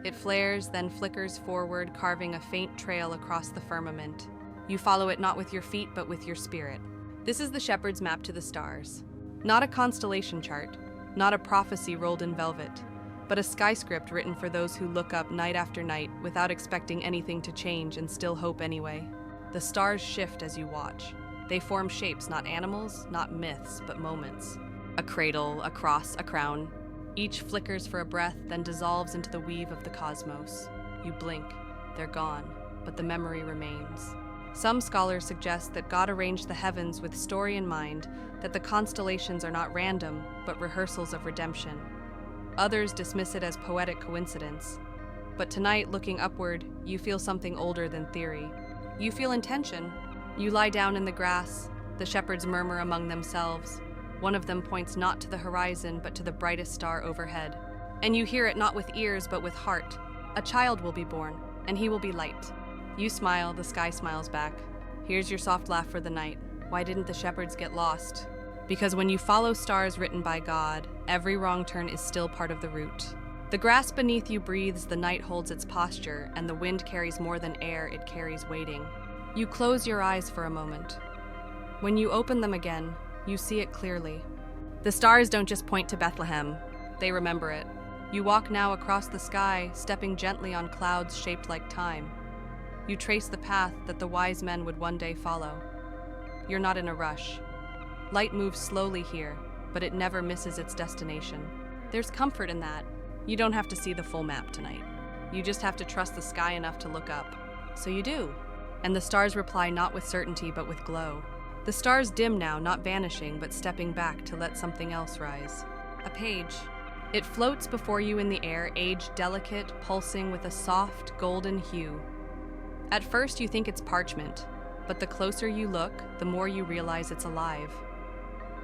[SPEAKER 1] It flares, then flickers forward, carving a faint trail across the firmament. You follow it not with your feet, but with your spirit. This is the shepherd's map to the stars. Not a constellation chart, not a prophecy rolled in velvet, but a sky script written for those who look up night after night without expecting anything to change and still hope anyway. The stars shift as you watch. They form shapes, not animals, not myths, but moments. A cradle, a cross, a crown. Each flickers for a breath, then dissolves into the weave of the cosmos. You blink, they're gone, but the memory remains. Some scholars suggest that God arranged the heavens with story in mind, that the constellations are not random, but rehearsals of redemption. Others dismiss it as poetic coincidence. But tonight, looking upward, you feel something older than theory. You feel intention. You lie down in the grass. The shepherds murmur among themselves. One of them points not to the horizon, but to the brightest star overhead. And you hear it not with ears, but with heart. A child will be born, and he will be light. You smile, the sky smiles back. Here's your soft laugh for the night. Why didn't the shepherds get lost? Because when you follow stars written by God, every wrong turn is still part of the route. The grass beneath you breathes, the night holds its posture, and the wind carries more than air, it carries waiting. You close your eyes for a moment. When you open them again, you see it clearly. The stars don't just point to Bethlehem, they remember it. You walk now across the sky, stepping gently on clouds shaped like time. You trace the path that the wise men would one day follow. You're not in a rush. Light moves slowly here, but it never misses its destination. There's comfort in that. You don't have to see the full map tonight. You just have to trust the sky enough to look up. So you do. And the stars reply not with certainty, but with glow. The stars dim now, not vanishing, but stepping back to let something else rise. A page. It floats before you in the air, aged delicate, pulsing with a soft, golden hue. At first you think it's parchment, but the closer you look, the more you realize it's alive.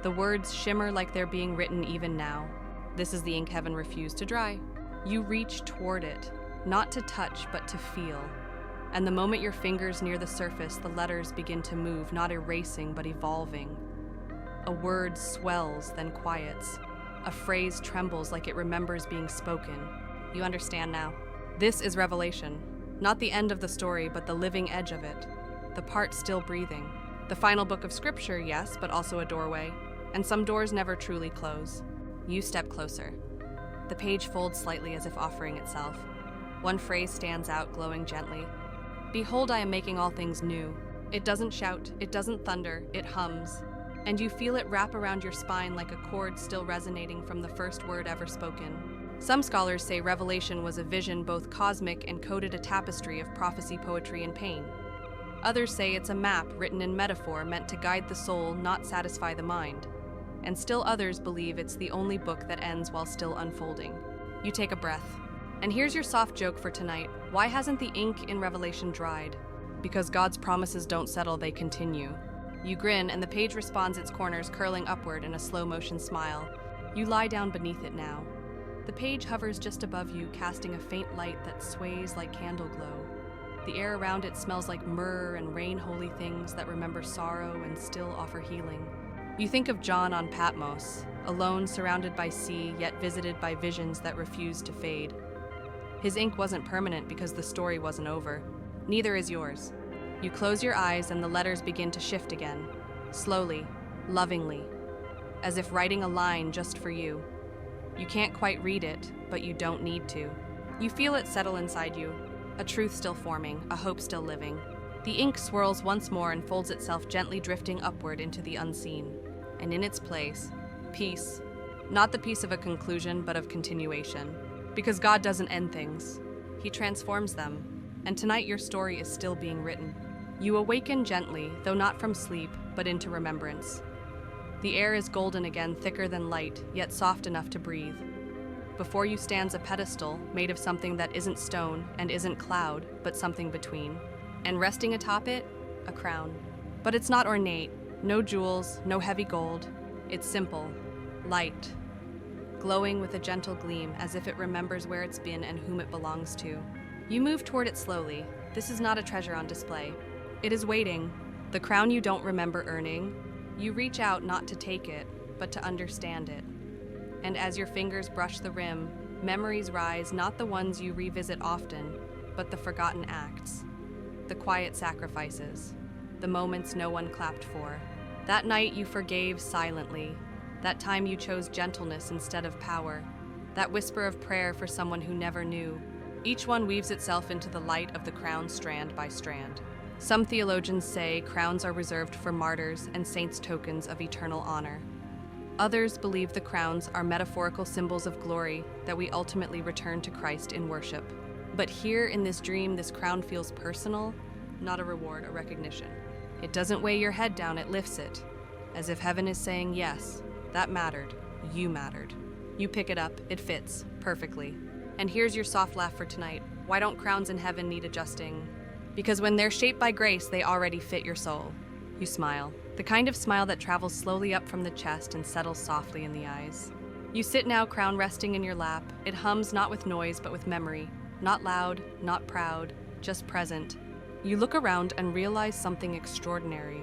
[SPEAKER 1] The words shimmer like they're being written even now. This is the ink heaven refused to dry. You reach toward it, not to touch, but to feel. And the moment your fingers near the surface, the letters begin to move, not erasing, but evolving. A word swells, then quiets. A phrase trembles like it remembers being spoken. You understand now. This is Revelation. Not the end of the story, but the living edge of it. The part still breathing. The final book of scripture, yes, but also a doorway. And some doors never truly close. You step closer. The page folds slightly as if offering itself. One phrase stands out, glowing gently. Behold, I am making all things new. It doesn't shout, it doesn't thunder, it hums. And you feel it wrap around your spine like a chord still resonating from the first word ever spoken. Some scholars say Revelation was a vision both cosmic and coded a tapestry of prophecy, poetry, and pain. Others say it's a map written in metaphor meant to guide the soul, not satisfy the mind. And still others believe it's the only book that ends while still unfolding. You take a breath. And here's your soft joke for tonight. Why hasn't the ink in Revelation dried? Because God's promises don't settle, they continue. You grin, and the page responds, its corners curling upward in a slow-motion smile. You lie down beneath it now. The page hovers just above you, casting a faint light that sways like candle glow. The air around it smells like myrrh and rain-holy things that remember sorrow and still offer healing. You think of John on Patmos, alone, surrounded by sea, yet visited by visions that refuse to fade. His ink wasn't permanent because the story wasn't over. Neither is yours. You close your eyes and the letters begin to shift again, slowly, lovingly, as if writing a line just for you. You can't quite read it, but you don't need to. You feel it settle inside you, a truth still forming, a hope still living. The ink swirls once more and folds itself, gently drifting upward into the unseen. And in its place, peace. Not the peace of a conclusion, but of continuation. Because God doesn't end things. He transforms them. And tonight your story is still being written. You awaken gently, though not from sleep, but into remembrance. The air is golden again, thicker than light, yet soft enough to breathe. Before you stands a pedestal, made of something that isn't stone and isn't cloud, but something between. And resting atop it, a crown. But it's not ornate, no jewels, no heavy gold. It's simple, light, glowing with a gentle gleam, as if it remembers where it's been and whom it belongs to. You move toward it slowly. This is not a treasure on display. It is waiting, the crown you don't remember earning. You reach out not to take it, but to understand it. And as your fingers brush the rim, memories rise, not the ones you revisit often, but the forgotten acts, the quiet sacrifices, the moments no one clapped for. That night you forgave silently, that time you chose gentleness instead of power, that whisper of prayer for someone who never knew. Each one weaves itself into the light of the crown strand by strand. Some theologians say crowns are reserved for martyrs and saints, tokens of eternal honor. Others believe the crowns are metaphorical symbols of glory that we ultimately return to Christ in worship. But here in this dream, this crown feels personal, not a reward, a recognition. It doesn't weigh your head down, it lifts it, as if heaven is saying, yes, that mattered, you mattered. You pick it up, it fits, perfectly. And here's your soft laugh for tonight. Why don't crowns in heaven need adjusting? Because when they're shaped by grace, they already fit your soul. You smile, the kind of smile that travels slowly up from the chest and settles softly in the eyes. You sit now, crown resting in your lap. It hums not with noise, but with memory. Not loud, not proud, just present. You look around and realize something extraordinary.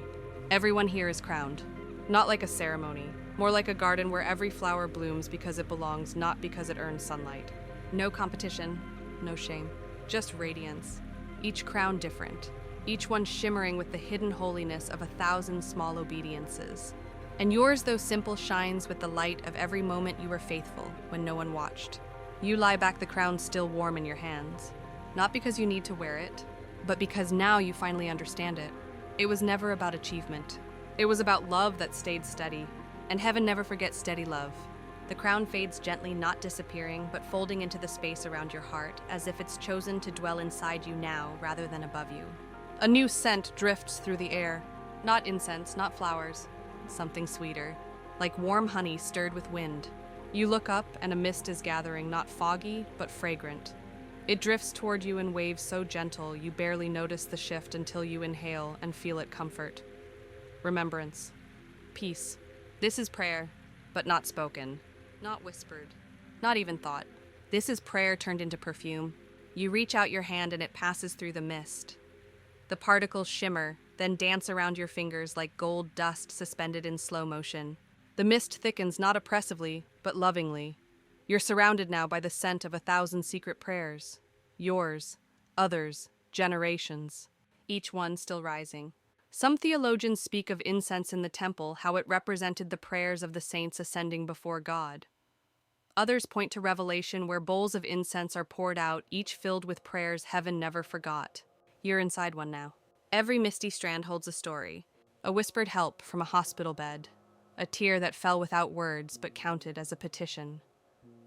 [SPEAKER 1] Everyone here is crowned. Not like a ceremony, more like a garden where every flower blooms because it belongs, not because it earns sunlight. No competition, no shame, just radiance. Each crown different, each one shimmering with the hidden holiness of 1,000 small obediences. And yours, though simple, shines with the light of every moment you were faithful when no one watched. You lie back, the crown still warm in your hands. Not because you need to wear it, but because now you finally understand it. It was never about achievement. It was about love that stayed steady. And heaven never forgets steady love. The crown fades gently, not disappearing, but folding into the space around your heart, as if it's chosen to dwell inside you now rather than above you. A new scent drifts through the air. Not incense, not flowers. Something sweeter, like warm honey stirred with wind. You look up and a mist is gathering, not foggy, but fragrant. It drifts toward you in waves so gentle you barely notice the shift until you inhale and feel it comfort. Remembrance. Peace. This is prayer, but not spoken. Not whispered, not even thought. This is prayer turned into perfume. You reach out your hand and it passes through the mist. The particles shimmer, then dance around your fingers like gold dust suspended in slow motion. The mist thickens not oppressively, but lovingly. You're surrounded now by the scent of 1,000 secret prayers. Yours, others, generations. Each one still rising. Some theologians speak of incense in the temple, how it represented the prayers of the saints ascending before God. Others point to Revelation, where bowls of incense are poured out, each filled with prayers heaven never forgot. You're inside one now. Every misty strand holds a story. A whispered help from a hospital bed. A tear that fell without words but counted as a petition.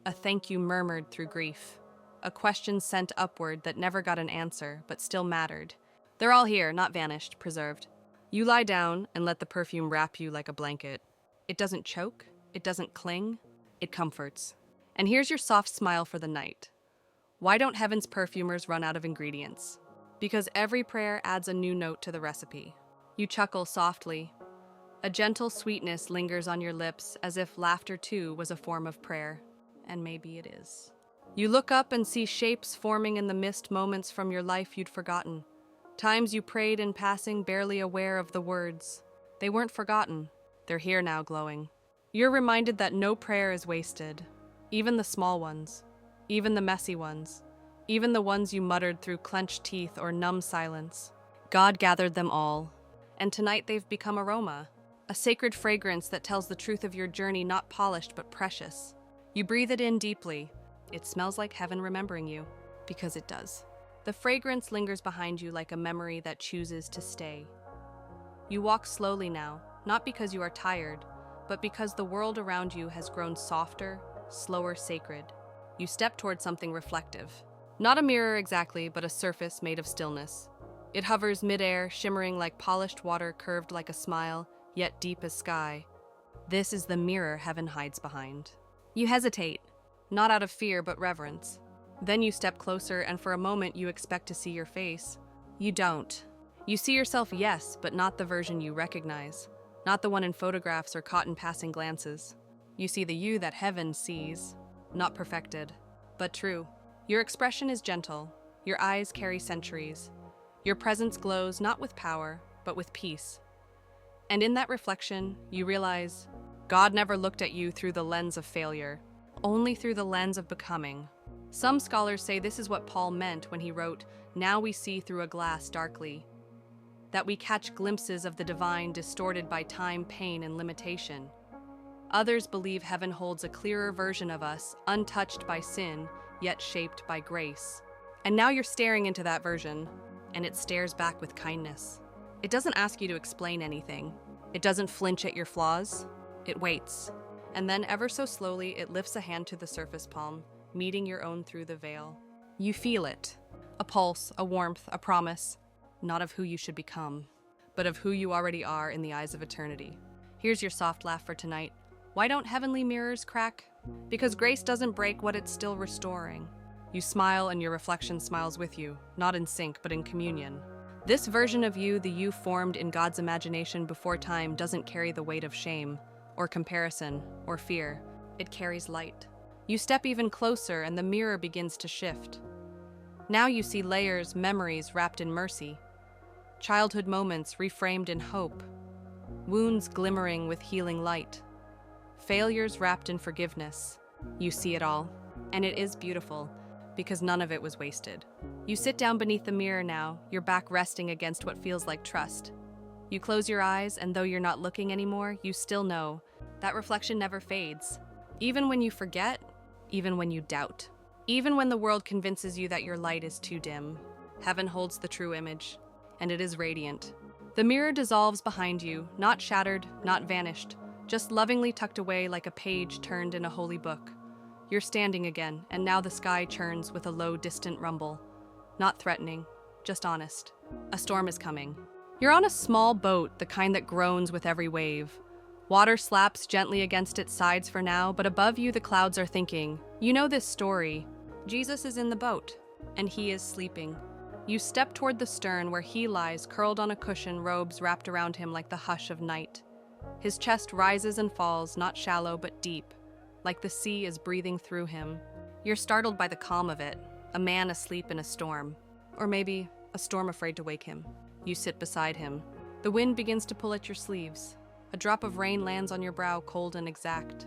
[SPEAKER 1] A thank you murmured through grief. A question sent upward that never got an answer but still mattered. They're all here, not vanished, preserved. You lie down and let the perfume wrap you like a blanket. It doesn't choke, it doesn't cling, it comforts. And here's your soft smile for the night. Why don't heaven's perfumers run out of ingredients? Because every prayer adds a new note to the recipe. You chuckle softly. A gentle sweetness lingers on your lips, as if laughter too was a form of prayer. And maybe it is. You look up and see shapes forming in the mist, moments from your life you'd forgotten. Times you prayed in passing, barely aware of the words. They weren't forgotten. They're here now, glowing. You're reminded that no prayer is wasted. Even the small ones. Even the messy ones. Even the ones you muttered through clenched teeth or numb silence. God gathered them all. And tonight they've become aroma. A sacred fragrance that tells the truth of your journey, not polished but precious. You breathe it in deeply. It smells like heaven remembering you. Because it does. The fragrance lingers behind you like a memory that chooses to stay. You walk slowly now, not because you are tired, but because the world around you has grown softer, slower, sacred. You step toward something reflective. Not a mirror exactly, but a surface made of stillness. It hovers midair, shimmering like polished water, curved like a smile, yet deep as sky. This is the mirror heaven hides behind. You hesitate, not out of fear, but reverence. Then you step closer, and for a moment you expect to see your face. You don't. You see yourself, yes, but not the version you recognize. Not the one in photographs or caught in passing glances. You see the you that heaven sees. Not perfected, but true. Your expression is gentle. Your eyes carry centuries. Your presence glows not with power, but with peace. And in that reflection, you realize God never looked at you through the lens of failure, only through the lens of becoming. Some scholars say this is what Paul meant when he wrote, "Now we see through a glass darkly," that we catch glimpses of the divine distorted by time, pain, and limitation. Others believe heaven holds a clearer version of us, untouched by sin, yet shaped by grace. And now you're staring into that version, and it stares back with kindness. It doesn't ask you to explain anything. It doesn't flinch at your flaws. It waits. And then ever so slowly, it lifts a hand to the surface palm, meeting your own through the veil. You feel it. A pulse, a warmth, a promise. Not of who you should become, but of who you already are in the eyes of eternity. Here's your soft laugh for tonight. Why don't heavenly mirrors crack? Because grace doesn't break what it's still restoring. You smile and your reflection smiles with you, not in sync, but in communion. This version of you, the you formed in God's imagination before time, doesn't carry the weight of shame, or comparison, or fear. It carries light. You step even closer and the mirror begins to shift. Now you see layers, memories wrapped in mercy. Childhood moments reframed in hope. Wounds glimmering with healing light. Failures wrapped in forgiveness. You see it all. And it is beautiful, because none of it was wasted. You sit down beneath the mirror now, your back resting against what feels like trust. You close your eyes, and though you're not looking anymore, you still know that reflection never fades. Even when you forget, even when you doubt. Even when the world convinces you that your light is too dim, heaven holds the true image, and it is radiant. The mirror dissolves behind you, not shattered, not vanished, just lovingly tucked away like a page turned in a holy book. You're standing again, and now the sky churns with a low, distant rumble. Not threatening, just honest. A storm is coming. You're on a small boat, the kind that groans with every wave. Water slaps gently against its sides for now, but above you the clouds are thinking, you know this story. Jesus is in the boat, and he is sleeping. You step toward the stern where he lies, curled on a cushion, robes wrapped around him like the hush of night. His chest rises and falls, not shallow but deep, like the sea is breathing through him. You're startled by the calm of it, a man asleep in a storm. Or maybe a storm afraid to wake him. You sit beside him. The wind begins to pull at your sleeves. A drop of rain lands on your brow, cold and exact.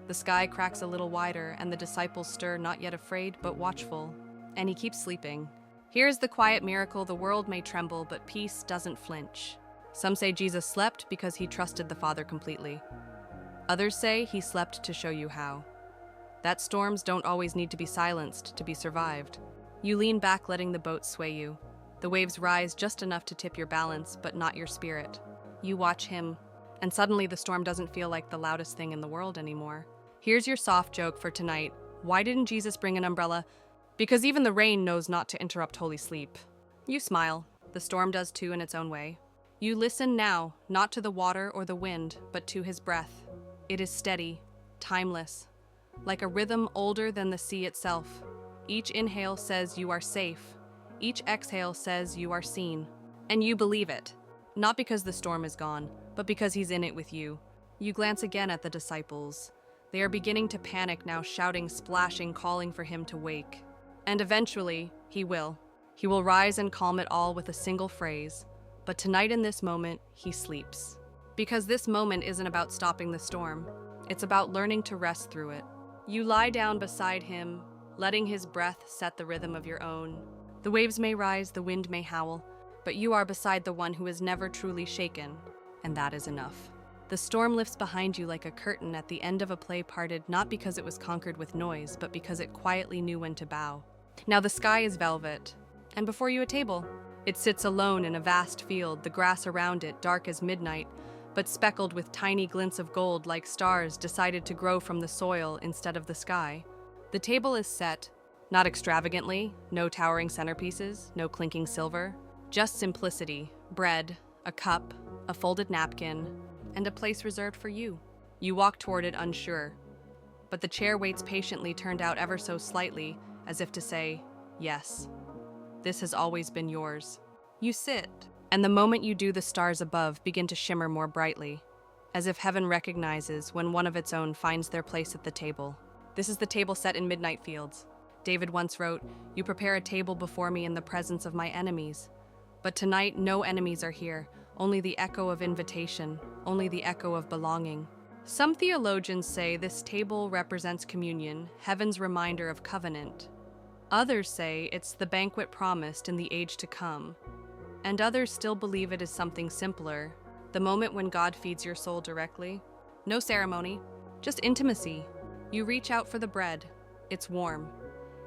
[SPEAKER 1] The sky cracks a little wider, and the disciples stir, not yet afraid, but watchful. And he keeps sleeping. Here's the quiet miracle: the world may tremble, but peace doesn't flinch. Some say Jesus slept because he trusted the Father completely. Others say he slept to show you how. That storms don't always need to be silenced to be survived. You lean back, letting the boat sway you. The waves rise just enough to tip your balance, but not your spirit. You watch him, and suddenly the storm doesn't feel like the loudest thing in the world anymore. Here's your soft joke for tonight. Why didn't Jesus bring an umbrella? Because even the rain knows not to interrupt holy sleep. You smile. The storm does too in its own way. You listen now, not to the water or the wind, but to his breath. It is steady, timeless, like a rhythm older than the sea itself. Each inhale says you are safe. Each exhale says you are seen. And you believe it. Not because the storm is gone, but because he's in it with you. You glance again at the disciples. They are beginning to panic now, shouting, splashing, calling for him to wake. And eventually, he will. He will rise and calm it all with a single phrase. But tonight in this moment, he sleeps. Because this moment isn't about stopping the storm. It's about learning to rest through it. You lie down beside him, letting his breath set the rhythm of your own. The waves may rise, the wind may howl, but you are beside the one who is never truly shaken, and that is enough. The storm lifts behind you like a curtain at the end of a play parted not because it was conquered with noise, but because it quietly knew when to bow. Now the sky is velvet, and before you a table. It sits alone in a vast field, the grass around it dark as midnight, but speckled with tiny glints of gold like stars decided to grow from the soil instead of the sky. The table is set, not extravagantly, no towering centerpieces, no clinking silver, just simplicity, bread, a cup, a folded napkin, and a place reserved for you. You walk toward it unsure, but the chair waits patiently, turned out ever so slightly, as if to say, yes, this has always been yours. You sit, and the moment you do, the stars above begin to shimmer more brightly, as if heaven recognizes when one of its own finds their place at the table. This is the table set in midnight fields. David once wrote, "You prepare a table before me in the presence of my enemies." But tonight, no enemies are here, only the echo of invitation, only the echo of belonging. Some theologians say this table represents communion, heaven's reminder of covenant. Others say it's the banquet promised in the age to come. And others still believe it is something simpler, the moment when God feeds your soul directly. No ceremony, just intimacy. You reach out for the bread. It's warm.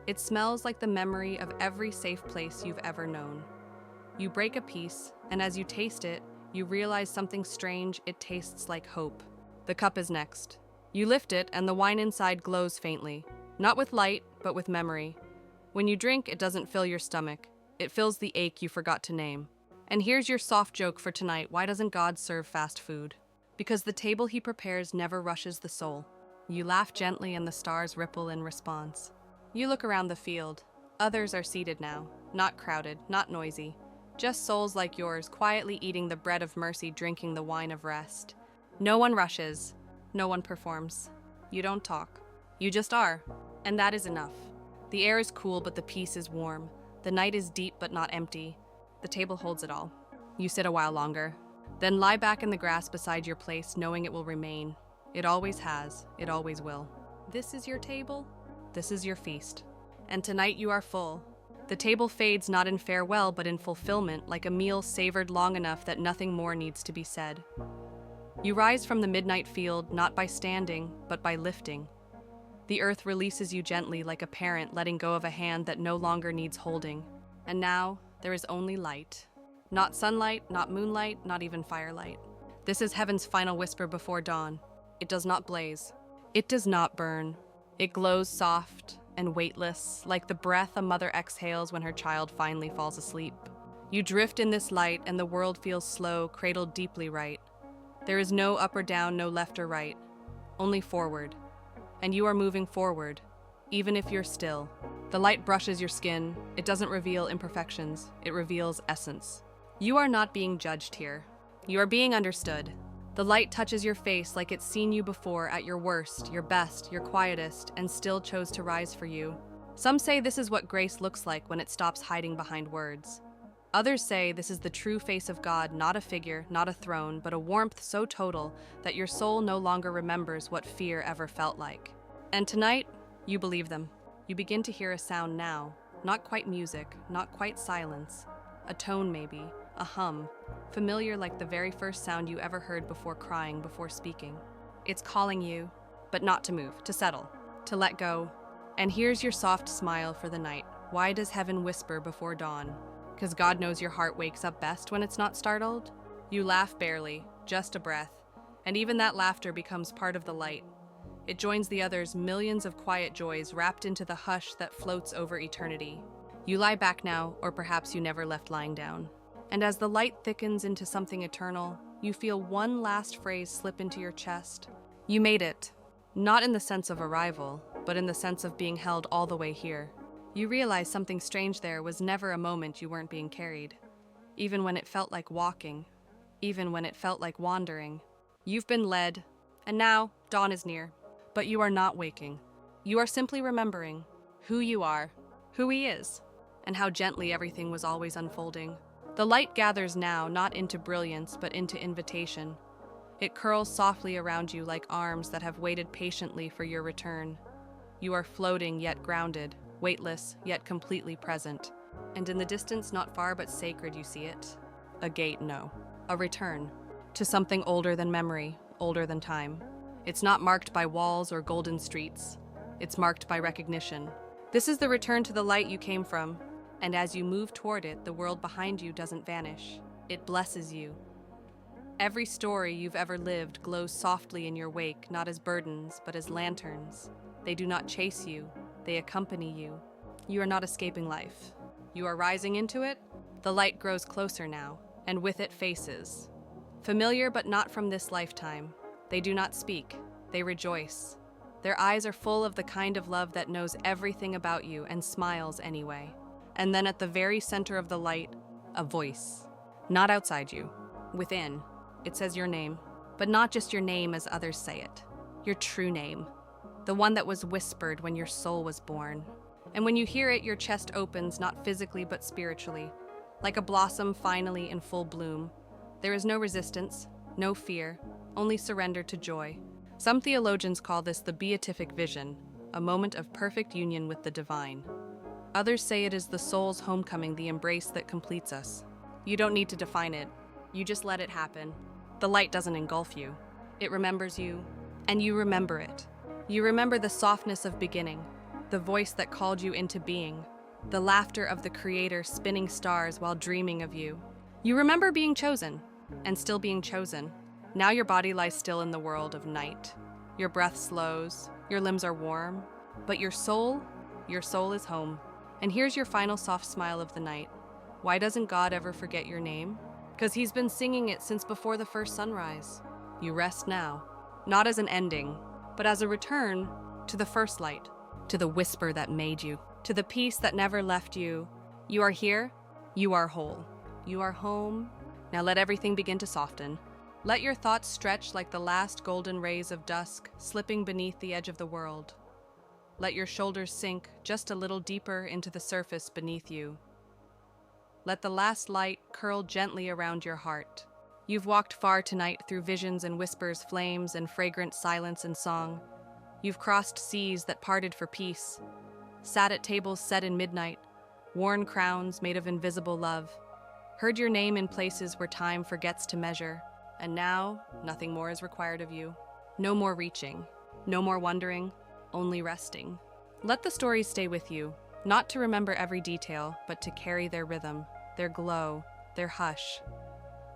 [SPEAKER 1] It smells like the memory of every safe place you've ever known. You break a piece, and as you taste it, you realize something strange. It tastes like hope. The cup is next. You lift it, and the wine inside glows faintly. Not with light, but with memory. When you drink, it doesn't fill your stomach. It fills the ache you forgot to name. And here's your soft joke for tonight. Why doesn't God serve fast food? Because the table he prepares never rushes the soul. You laugh gently and the stars ripple in response. You look around the field. Others are seated now, not crowded, not noisy. Just souls like yours, quietly eating the bread of mercy, drinking the wine of rest. No one rushes. No one performs. You don't talk. You just are. And that is enough. The air is cool, but the peace is warm. The night is deep, but not empty. The table holds it all. You sit a while longer. Then lie back in the grass beside your place, knowing it will remain. It always has. It always will. This is your table. This is your feast. And tonight you are full. The table fades not in farewell, but in fulfillment, like a meal savored long enough that nothing more needs to be said. You rise from the midnight field, not by standing, but by lifting. The earth releases you gently, like a parent letting go of a hand that no longer needs holding. And now, there is only light. Not sunlight, not moonlight, not even firelight. This is heaven's final whisper before dawn. It does not blaze. It does not burn. It glows soft and weightless, like the breath a mother exhales when her child finally falls asleep. You drift in this light, and the world feels slow, cradled deeply right. There is no up or down, no left or right, only forward. And you are moving forward, even if you're still. The light brushes your skin. It doesn't reveal imperfections. It reveals essence. You are not being judged here. You are being understood. The light touches your face like it's seen you before at your worst, your best, your quietest, and still chose to rise for you. Some say this is what grace looks like when it stops hiding behind words. Others say this is the true face of God, not a figure, not a throne, but a warmth so total that your soul no longer remembers what fear ever felt like. And tonight, you believe them. You begin to hear a sound now, not quite music, not quite silence. A tone maybe, a hum, familiar like the very first sound you ever heard before crying, before speaking. It's calling you, but not to move, to settle, to let go. And here's your soft smile for the night. Why does heaven whisper before dawn? 'Cause God knows your heart wakes up best when it's not startled? You laugh barely, just a breath, and even that laughter becomes part of the light. It joins the others' millions of quiet joys wrapped into the hush that floats over eternity. You lie back now, or perhaps you never left lying down. And as the light thickens into something eternal, you feel one last phrase slip into your chest. You made it. Not in the sense of arrival, but in the sense of being held all the way here. You realize something strange there was never a moment you weren't being carried. Even when it felt like walking, even when it felt like wandering. You've been led, and now dawn is near. But you are not waking. You are simply remembering who you are, who he is, and how gently everything was always unfolding. The light gathers now not into brilliance, but into invitation. It curls softly around you like arms that have waited patiently for your return. You are floating yet grounded, weightless yet completely present. And in the distance, not far but sacred, you see it. A gate, no. A return. To something older than memory, older than time. It's not marked by walls or golden streets. It's marked by recognition. This is the return to the light you came from. And as you move toward it, the world behind you doesn't vanish. It blesses you. Every story you've ever lived glows softly in your wake, not as burdens, but as lanterns. They do not chase you, they accompany you. You are not escaping life. You are rising into it. The light grows closer now, and with it faces. Familiar but not from this lifetime. They do not speak, they rejoice. Their eyes are full of the kind of love that knows everything about you and smiles anyway. And then at the very center of the light, a voice. Not outside you, within. It says your name, but not just your name as others say it. Your true name. The one that was whispered when your soul was born. And when you hear it, your chest opens, not physically but spiritually. Like a blossom finally in full bloom. There is no resistance, no fear, only surrender to joy. Some theologians call this the beatific vision, a moment of perfect union with the divine. Others say it is the soul's homecoming, the embrace that completes us. You don't need to define it. You just let it happen. The light doesn't engulf you. It remembers you, and you remember it. You remember the softness of beginning, the voice that called you into being, the laughter of the Creator spinning stars while dreaming of you. You remember being chosen, and still being chosen. Now your body lies still in the world of night. Your breath slows, your limbs are warm, but your soul is home. And here's your final soft smile of the night. Why doesn't God ever forget your name? Because he's been singing it since before the first sunrise. You rest now, not as an ending, but as a return to the first light, to the whisper that made you, to the peace that never left you. You are here, you are whole, you are home. Now let everything begin to soften. Let your thoughts stretch like the last golden rays of dusk slipping beneath the edge of the world. Let your shoulders sink just a little deeper into the surface beneath you. Let the last light curl gently around your heart. You've walked far tonight through visions and whispers, flames and fragrant silence and song. You've crossed seas that parted for peace, sat at tables set in midnight, worn crowns made of invisible love, heard your name in places where time forgets to measure, and now nothing more is required of you. No more reaching, no more wondering, only resting. Let the stories stay with you, not to remember every detail, but to carry their rhythm, their glow, their hush.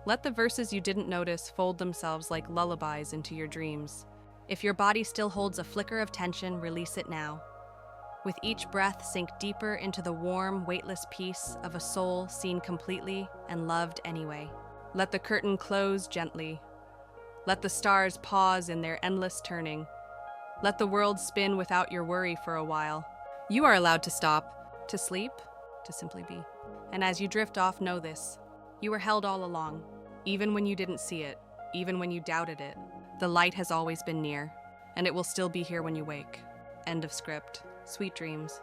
[SPEAKER 1] Let the verses you didn't notice fold themselves like lullabies into your dreams. If your body still holds a flicker of tension, release it now. With each breath, sink deeper into the warm, weightless peace of a soul seen completely and loved anyway. Let the curtain close gently. Let the stars pause in their endless turning. Let the world spin without your worry for a while. You are allowed to stop, to sleep, to simply be. And as you drift off, know this. You were held all along, even when you didn't see it, even when you doubted it. The light has always been near, and it will still be here when you wake. End of script. Sweet dreams.